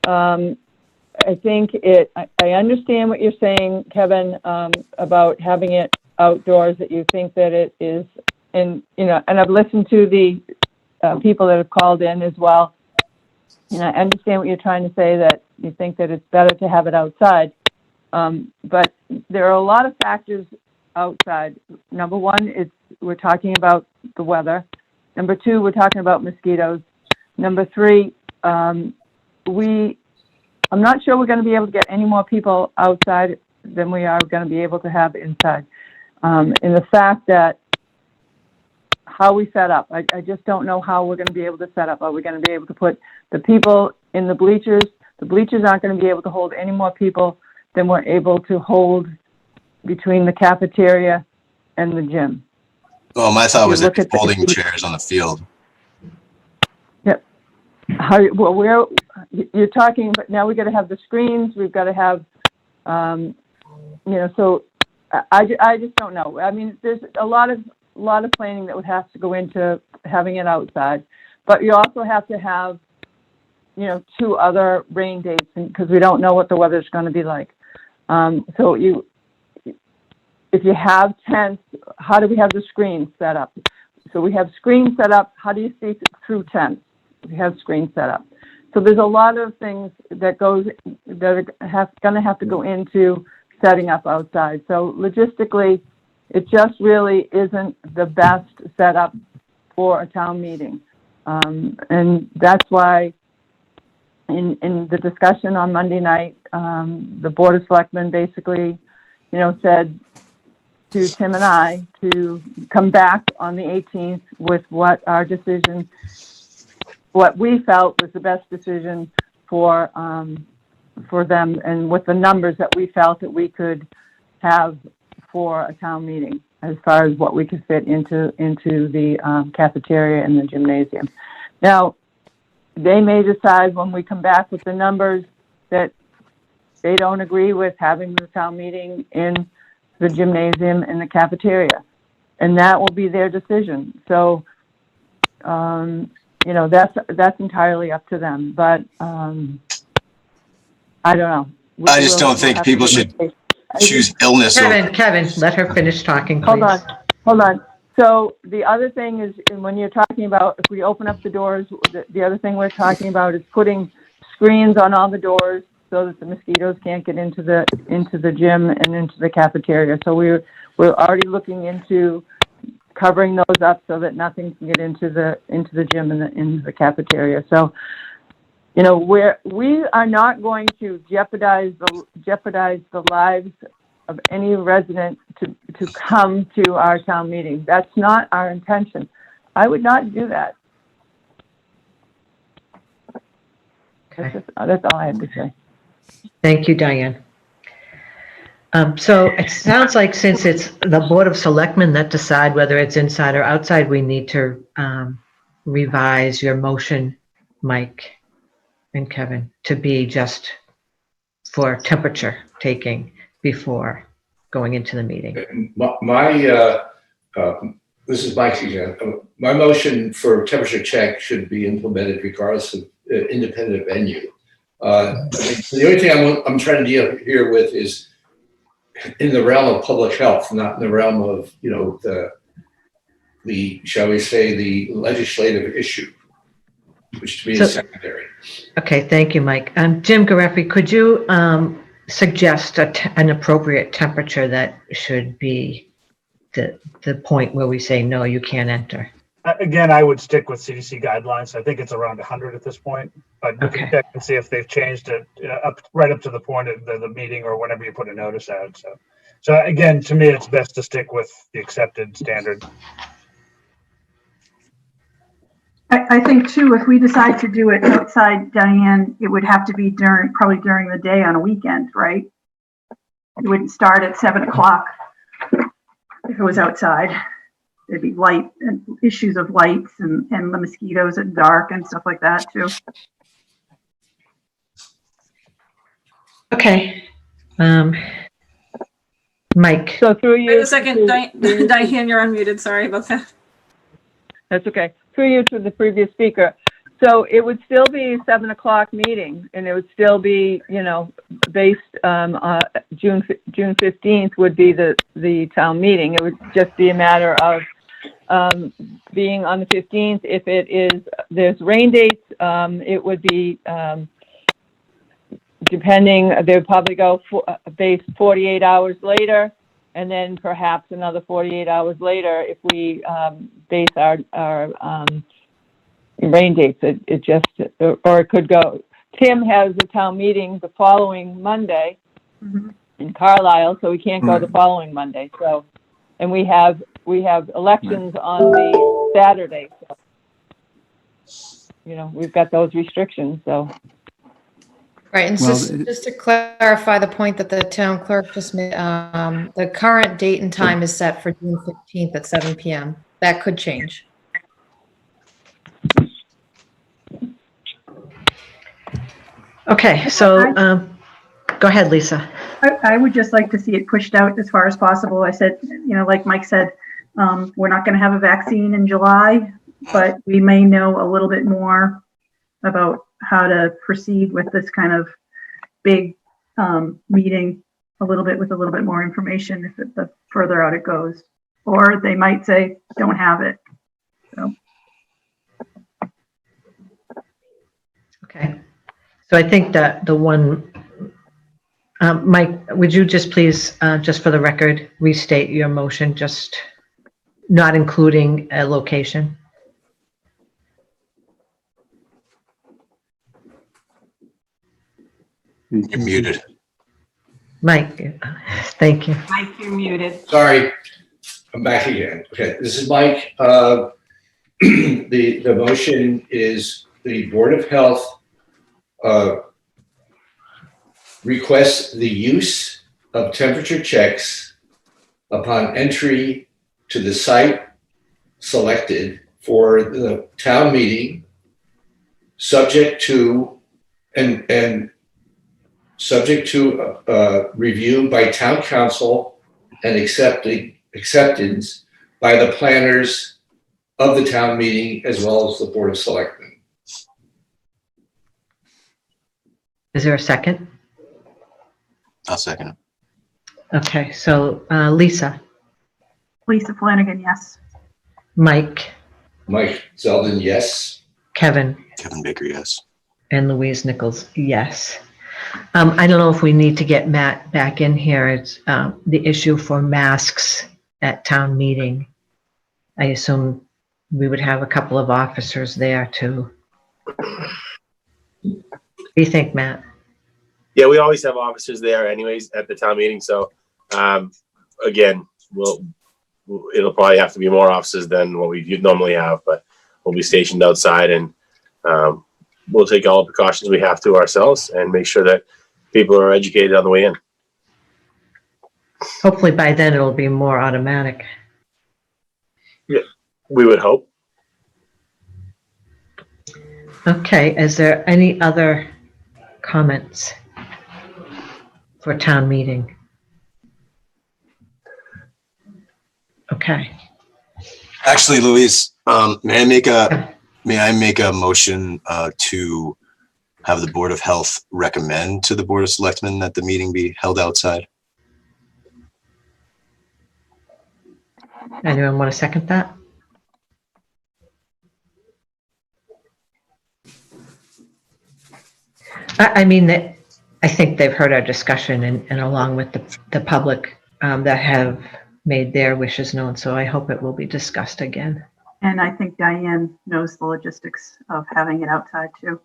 I think I understand what you're saying, Kevin, about having it outdoors, that you think that it is, and I've listened to the people that have called in as well, and I understand what you're trying to say, that you think that it's better to have it outside. But there are a lot of factors outside. Number one, we're talking about the weather. Number two, we're talking about mosquitoes. Number three, I'm not sure we're going to be able to get any more people outside than we are going to be able to have inside. In the fact that how we set up, I just don't know how we're going to be able to set up. Are we going to be able to put the people in the bleachers? The bleachers aren't going to be able to hold any more people than we're able to hold between the cafeteria and the gym. Oh, my thought was look it at the- folding chairs on the field. Yep. You're talking, but now we got to have the screens. We've got to have, so I just don't know. I mean, there's a lot of planning that would have to go into having it outside, but you also have to have, 2 other rain dates because we don't know what the weather's going to be like. So if you have tents, how do we have the screens set up? So we have screens set up. How do you see through tents? We have screens set up. So there's a lot of things that are going to have to go into setting up outside. So logistically, it just really isn't the best setup for a town meeting. And that's why in the discussion on Monday night, the Board of Selectmen basically, said to Tim and I to come back on the 18th with what our decision, what we felt was the best decision for them and with the numbers that we felt that we could have for a town meeting as far as what we could fit into the cafeteria and the gymnasium. Now, they may decide when we come back with the numbers that they don't agree with having the town meeting in the gymnasium and the cafeteria, and that will be their decision. So, that's entirely up to them. But I don't know. I just don't think people should choose illness. Kevin, let her finish talking, please. Hold on. So the other thing is, when you're talking about if we open up the doors, the other thing we're talking about is putting screens on all the doors so that the mosquitoes can't get into the gym and into the cafeteria. So we're already looking into covering those up so that nothing can get into the gym and into the cafeteria. So, we are not going to jeopardize the lives of any resident to come to our town meeting. That's not our intention. I would not do that. Okay. That's all I have to say. Thank you, Diane. So it sounds like since it's the Board of Selectmen that decide whether it's inside or outside, we need to revise your motion, Mike and Kevin, to be just for temperature taking before going into the meeting. This is Mike again. My motion for temperature check should be implemented regardless of independent venue. The only thing I'm trying to deal here with is in the realm of public health, not in the realm of, the shall we say, the legislative issue, which to me is secondary. Okay, thank you, Mike. Jim Gareffi, could you suggest an appropriate temperature that should be the point where we say, no, you can't enter? Again, I would stick with CDC guidelines. I think it's around 100 at this point, but we can check and see if they've changed it right up to the point of the meeting or whenever you put a notice out. So again, to me, it's best to stick with the accepted standard. I think too, if we decide to do it outside, Diane, it would have to be probably during the day on a weekend, right? It wouldn't start at 7 o'clock if it was outside. There'd be light and issues of lights and the mosquitoes at dark and stuff like that too. Okay. Mike. So through you. Wait a second, Diane, you're unmuted. Sorry about that. That's okay. Through you to the previous speaker. So it would still be 7 o'clock meeting, and it would still be, based June 15th would be the town meeting. It would just be a matter of being on the 15th. If there's rain dates, it would be depending, they'll probably go base 48 hours later, and then perhaps another 48 hours later if we base our rain dates. It just, or it could go. Tim has a town meeting the following Monday in Carlisle, so we can't go the following Monday. So, and we have elections on the Saturday. So, you know, we've got those restrictions. So. Right, and just to clarify the point that the town clerk just made, the current date and time is set for June 15th at 7 p.m. That could change. Okay, so go ahead, Lisa. I would just like to see it pushed out as far as possible. I said, you know, like Mike said, we're not going to have a vaccine in July, but we may know a little bit more about how to proceed with this kind of big meeting with a little bit more information if the further out it goes. Or they might say, don't have it. So. Okay. So I think that the one, Mike, would you just please, just for the record, restate your motion, just not including a location? You're muted. Mike, thank you. Mike, you're muted. Sorry, I'm back again. Okay, this is Mike. The motion is the Board of Health requests the use of temperature checks upon entry to the site selected for the town meeting, subject to review by town council and acceptance by the planners of the town meeting as well as the Board of Selectmen. Is there a second? I'll second it. Okay, so Lisa. Lisa Flanagan, yes. Mike. Mike Zeldin, yes. Kevin. Kevin Baker, yes. And Louise Nichols, yes. I don't know if we need to get Matt back in here. It's the issue for masks at town meeting. I assume we would have a couple of officers there too. What do you think, Matt? Yeah, we always have officers there anyways at the town meeting. So again, it'll probably have to be more officers than what we normally have, but we'll be stationed outside and we'll take all the precautions we have to ourselves and make sure that people are educated on the way in. Hopefully by then it'll be more automatic. Yeah, we would hope. Okay, is there any other comments for town meeting? Okay. Actually, Louise, may I make a motion to have the Board of Health recommend to the Board of Selectmen that the meeting be held outside? Anyone want to second that? I mean, that I think they've heard our discussion and along with the public that have made their wishes known. So I hope it will be discussed again. And I think Diane knows the logistics of having it outside too.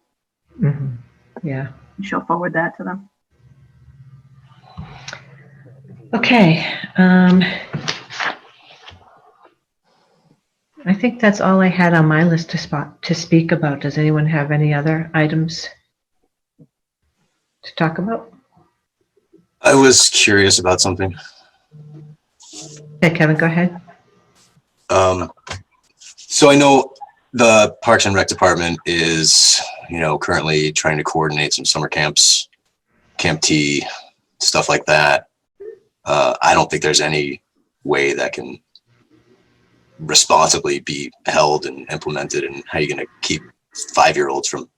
Mm-hmm. Yeah. She'll forward that to them. Okay. I think that's all I had on my list to speak about. Does anyone have any other items to talk about? I was curious about something. Okay, Kevin, go ahead. So I know the Parks and Rec Department is, currently trying to coordinate some summer camps, Camp T, stuff like that. I don't think there's any way that can responsibly be held and implemented. And how are you going to keep 5-year-olds from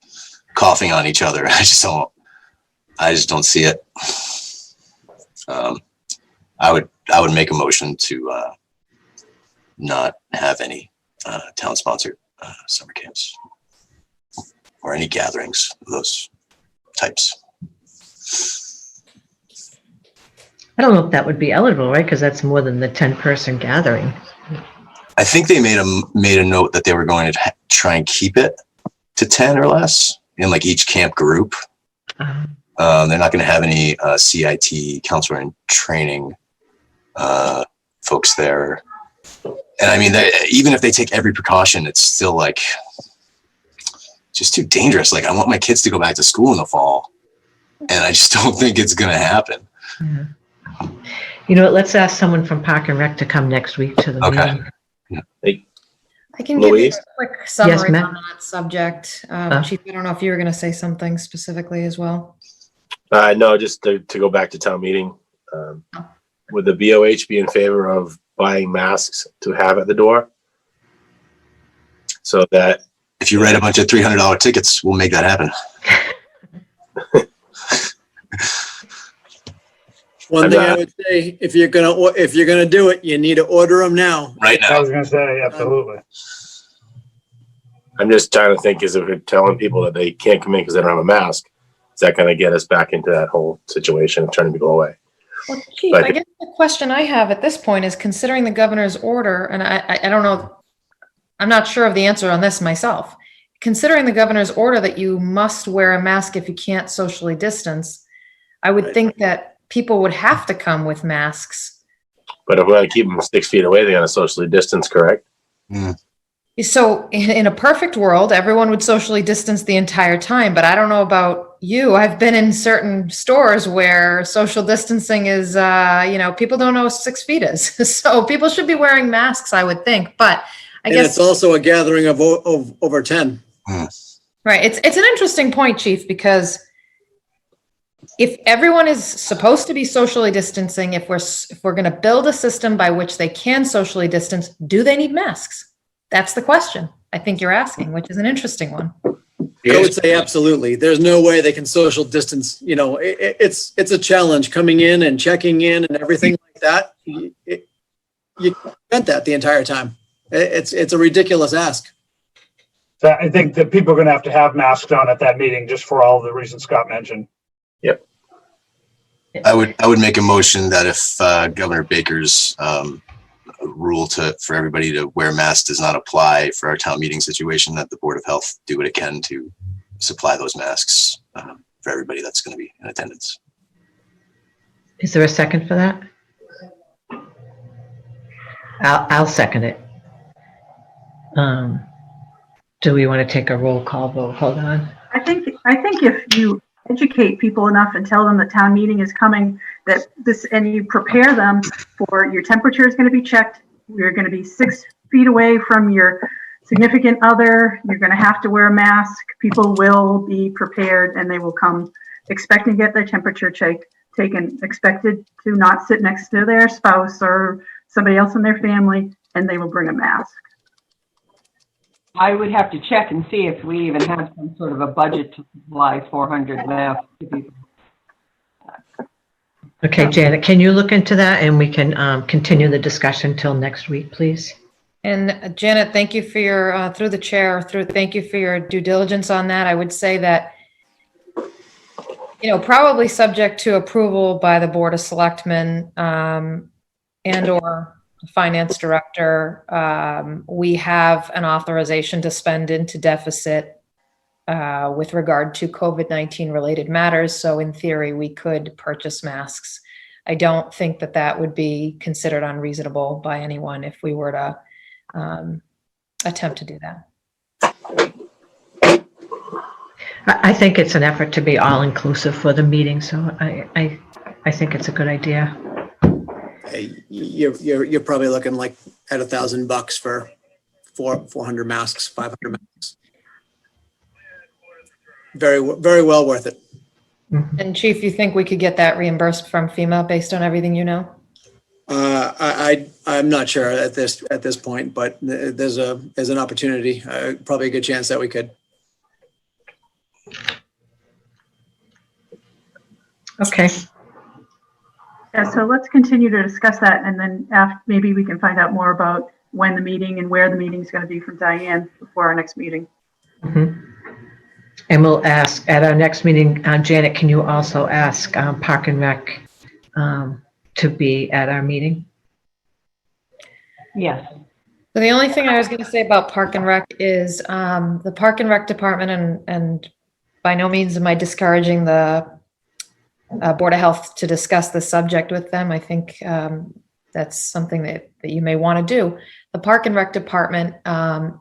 coughing on each other? I just don't see it. I would make a motion to not have any town-sponsored summer camps or any gatherings of those types. I don't know if that would be eligible, right? Because that's more than the 10-person gathering. I think they made a note that they were going to try and keep it to 10 or less in like each camp group. They're not going to have any CIT, counselor in training folks there. And I mean, even if they take every precaution, it's still like just too dangerous. Like I want my kids to go back to school in the fall, and I just don't think it's going to happen. Yeah. You know what? Let's ask someone from Park and Rec to come next week to the meeting. Hey, I can give you Louise? a quick summary Matt? on that subject. Chief, I don't know if you were going to say something specifically as well. No, just to go back to town meeting. Would the BOH be in favor of buying masks to have at the door? So that if you write a bunch of $300 tickets, we'll make that happen. One thing I would say, if you're gonna do it, you need to order them now. Right I now. was gonna say, absolutely. I'm just trying to think, is if we're telling people that they can't come in because they don't have a mask, is that going to get us back into that whole situation of turning people away? Well, Chief, But- I guess the question I have at this point is considering the governor's order, and I don't know, I'm not sure of the answer on this myself. Considering the governor's order that you must wear a mask if you can't socially distance, I would think that people would have to come with masks. But if we're going to keep them 6 feet away, they're going to socially distance, correct? So in a perfect world, everyone would socially distance the entire time, but I don't know about you. I've been in certain stores where social distancing is, people don't know what 6 feet is. So people should be wearing masks, I would think, but I And guess. it's also a gathering of over 10. Right. It's an interesting point, Chief, because if everyone is supposed to be socially distancing, if we're going to build a system by which they can socially distance, do they need masks? That's the question I think you're asking, which is an interesting one. I would say absolutely. There's no way they can social distance. You know, it's a challenge coming in and checking in and everything like that. You prevent that the entire time. It's a ridiculous ask. So I think that people are going to have masks on at that meeting just for all the reasons Scott mentioned. Yep. I would make a motion that if Governor Baker's rule for everybody to wear masks does not apply for our town meeting situation, that the Board of Health do what it can to supply those masks for everybody that's going to be in attendance. Is there a second for that? I'll second it. Do we want to take a roll call vote? Hold on. I think if you educate people enough and tell them that town meeting is coming, and you prepare them for your temperature is going to be checked. You're going to be 6 feet away from your significant other. You're going to have to wear a mask. People will be prepared and they will come expecting to get their temperature taken, expected to not sit next to their spouse or somebody else in their family, and they will bring a mask. I would have to check and see if we even have some sort of a budget to supply 400 masks to people. Okay, Janet, can you look into that and we can continue the discussion till next week, please? And Janet, thank you for your, through the chair, thank you for your due diligence on that. I would say that, probably subject to approval by the Board of Selectmen and or Finance Director, we have an authorization to spend into deficit with regard to COVID-19 related matters. So in theory, we could purchase masks. I don't think that would be considered unreasonable by anyone if we were to attempt to do that. I think it's an effort to be all inclusive for the meeting. So I think it's a good idea. You're probably looking like at $1,000 for 400 masks, 500 masks. Very, very well worth it. And Chief, you think we could get that reimbursed from FEMA based on everything you know? I'm not sure at this point, but there's an opportunity, probably a good chance that we could. Okay. Yeah, so let's continue to discuss that, and then maybe we can find out more about when the meeting and where the meeting is going to be from Diane before our next meeting. And we'll ask at our next meeting, Janet, can you also ask Park and Rec to be at our meeting? Yes. So the only thing I was going to say about Park and Rec is the Park and Rec department, and by no means am I discouraging the Board of Health to discuss the subject with them. I think that's something that you may want to do. The Park and Rec department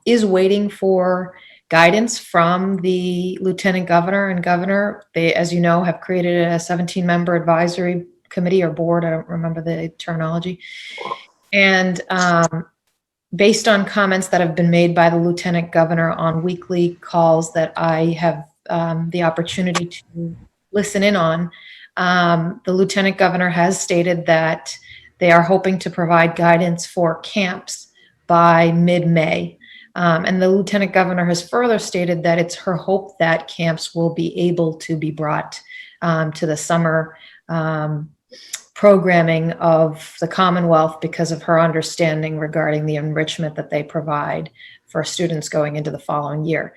is waiting for guidance from the Lieutenant Governor and Governor. They, as you know, have created a 17-member advisory committee or board. I don't remember the terminology. And based on comments that have been made by the Lieutenant Governor on weekly calls that I have the opportunity to listen in on, the Lieutenant Governor has stated that they are hoping to provide guidance for camps by mid-May. And the Lieutenant Governor has further stated that it's her hope that camps will be able to be brought to the summer programming of the Commonwealth because of her understanding regarding the enrichment that they provide for students going into the following year.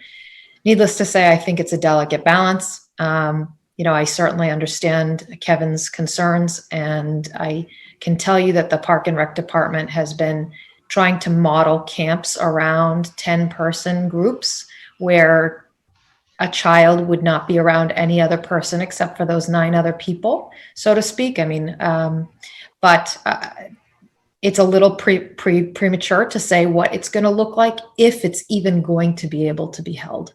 Needless to say, I think it's a delicate balance. I certainly understand Kevin's concerns, and I can tell you that the Park and Rec department has been trying to model camps around 10-person groups where a child would not be around any other person except for those 9 other people, so to speak. I mean, but it's a little premature to say what it's going to look like, if it's even going to be able to be held.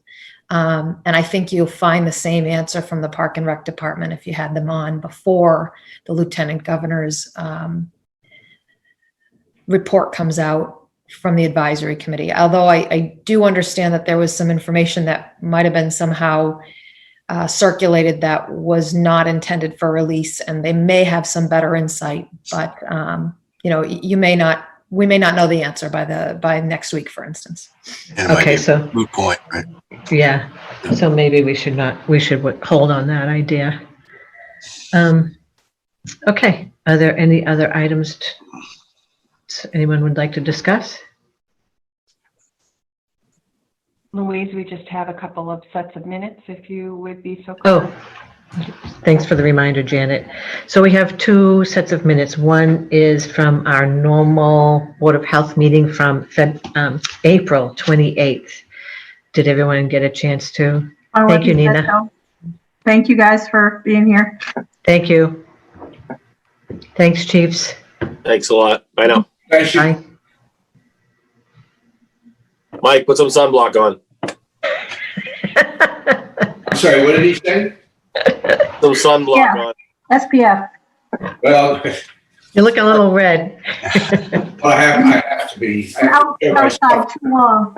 And I think you'll find the same answer from the Park and Rec department if you had them on before the Lieutenant Governor's report comes out from the advisory committee. Although I do understand that there was some information that might have been somehow circulated that was not intended for release, and they may have some better insight, but we may not know the answer by next week, for instance. And it might Okay, be a so moot point, right? yeah, so maybe we should hold on that idea. Okay, are there any other items anyone would like to discuss? Louise, we just have a couple of sets of minutes, if you would be so kind. Oh, thanks for the reminder, Janet. So we have 2 sets of minutes. One is from our normal Board of Health meeting from April 28th. Did everyone get a chance to? Thank you, Nina. Thank you guys for being here. Thank you. Thanks, Chiefs. Thanks a lot. Bye now. Thank you. Bye. Mike, put some sunblock on. Sorry, what did he say? Some sunblock Yeah. on. SPF. Well, You look a little red. I have to be. I have to prepare myself. Outside too long.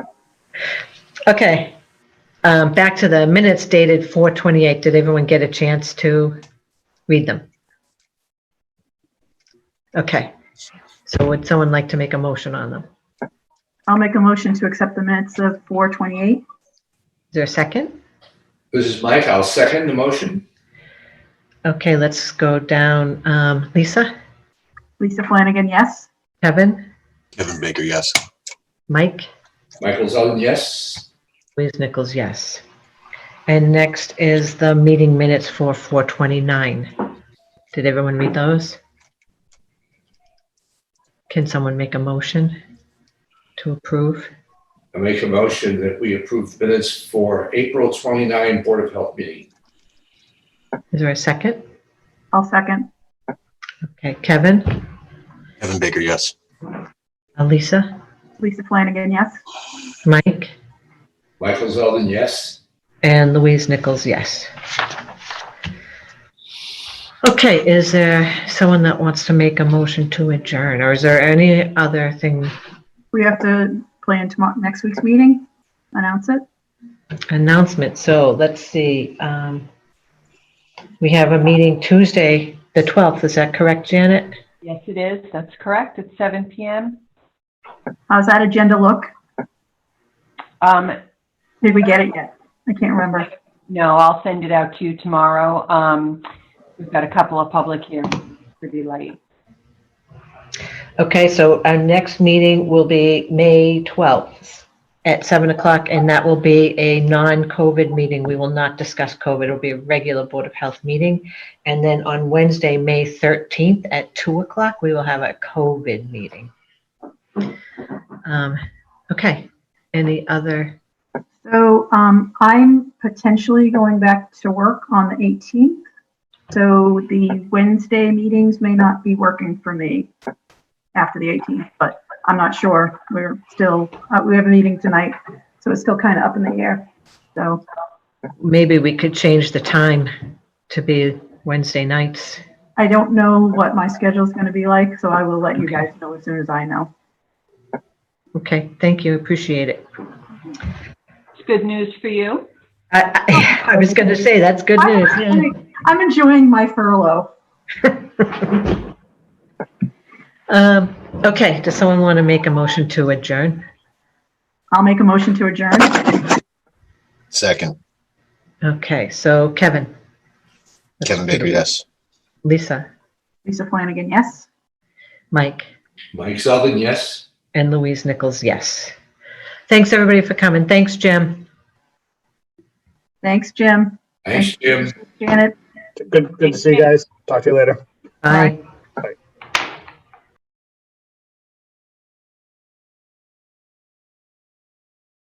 Okay. Back to the minutes dated 4/28. Did everyone get a chance to read them? Okay. So would someone like to make a motion on them? I'll make a motion to accept the minutes of 4/28. Is there a second? This is Mike. I'll second the motion. Okay, let's go down. Lisa, Lisa Flanagan, yes. Kevin, Kevin Baker, yes. Mike, Michael Zeldin, yes. Louise Nichols, yes. And next is the meeting minutes for 4/29. Did everyone read those? Can someone make a motion to approve? I make a motion that we approve minutes for April 29 Board of Health meeting. Is there a second? I'll second. Okay, Kevin, Kevin Baker, yes. Lisa, Lisa Flanagan, yes. Mike, Michael Zeldin, yes. and Louise Nichols, yes. Okay, is there someone that wants to make a motion to adjourn, or is there any other thing? We have to plan tomorrow, next week's meeting, announce it. Announcement. So let's see. We have a meeting Tuesday, the 12th. Is that correct, Janet? Yes, it is. That's correct. It's 7 p.m. How's that agenda look? Did we get it yet? I can't remember. No, I'll send it out to you tomorrow. We've got a couple of public hearings. Pretty late. Okay, so our next meeting will be May 12th at 7 o'clock, and that will be a non-COVID meeting. We will not discuss COVID. It'll be a regular Board of Health meeting. And then on Wednesday, May 13th at 2 o'clock, we will have a COVID meeting. Okay, any other? So I'm potentially going back to work on the 18th. So the Wednesday meetings may not be working for me after the 18th, but I'm not sure. We're still, we have a meeting tonight, so it's still kind of up in the air. So Maybe we could change the time to be Wednesday nights. I don't know what my schedule is going to be like, so I will let you guys know as soon as I know. Okay, thank you, appreciate it. It's good news for you. I was going to say, that's good news. Yeah. I'm enjoying my furlough. Okay, does someone want to make a motion to adjourn? I'll make a motion to adjourn. Second, Okay, so Kevin. Kevin Baker, yes. Lisa, Lisa Flanagan, yes. Mike, Mike Sullivan, yes. and Louise Nichols, yes. Thanks, everybody, for coming. Thanks, Jim. Thanks, Jim. Thanks, Jim. Janet. Good to see you guys. Talk to you later. Bye.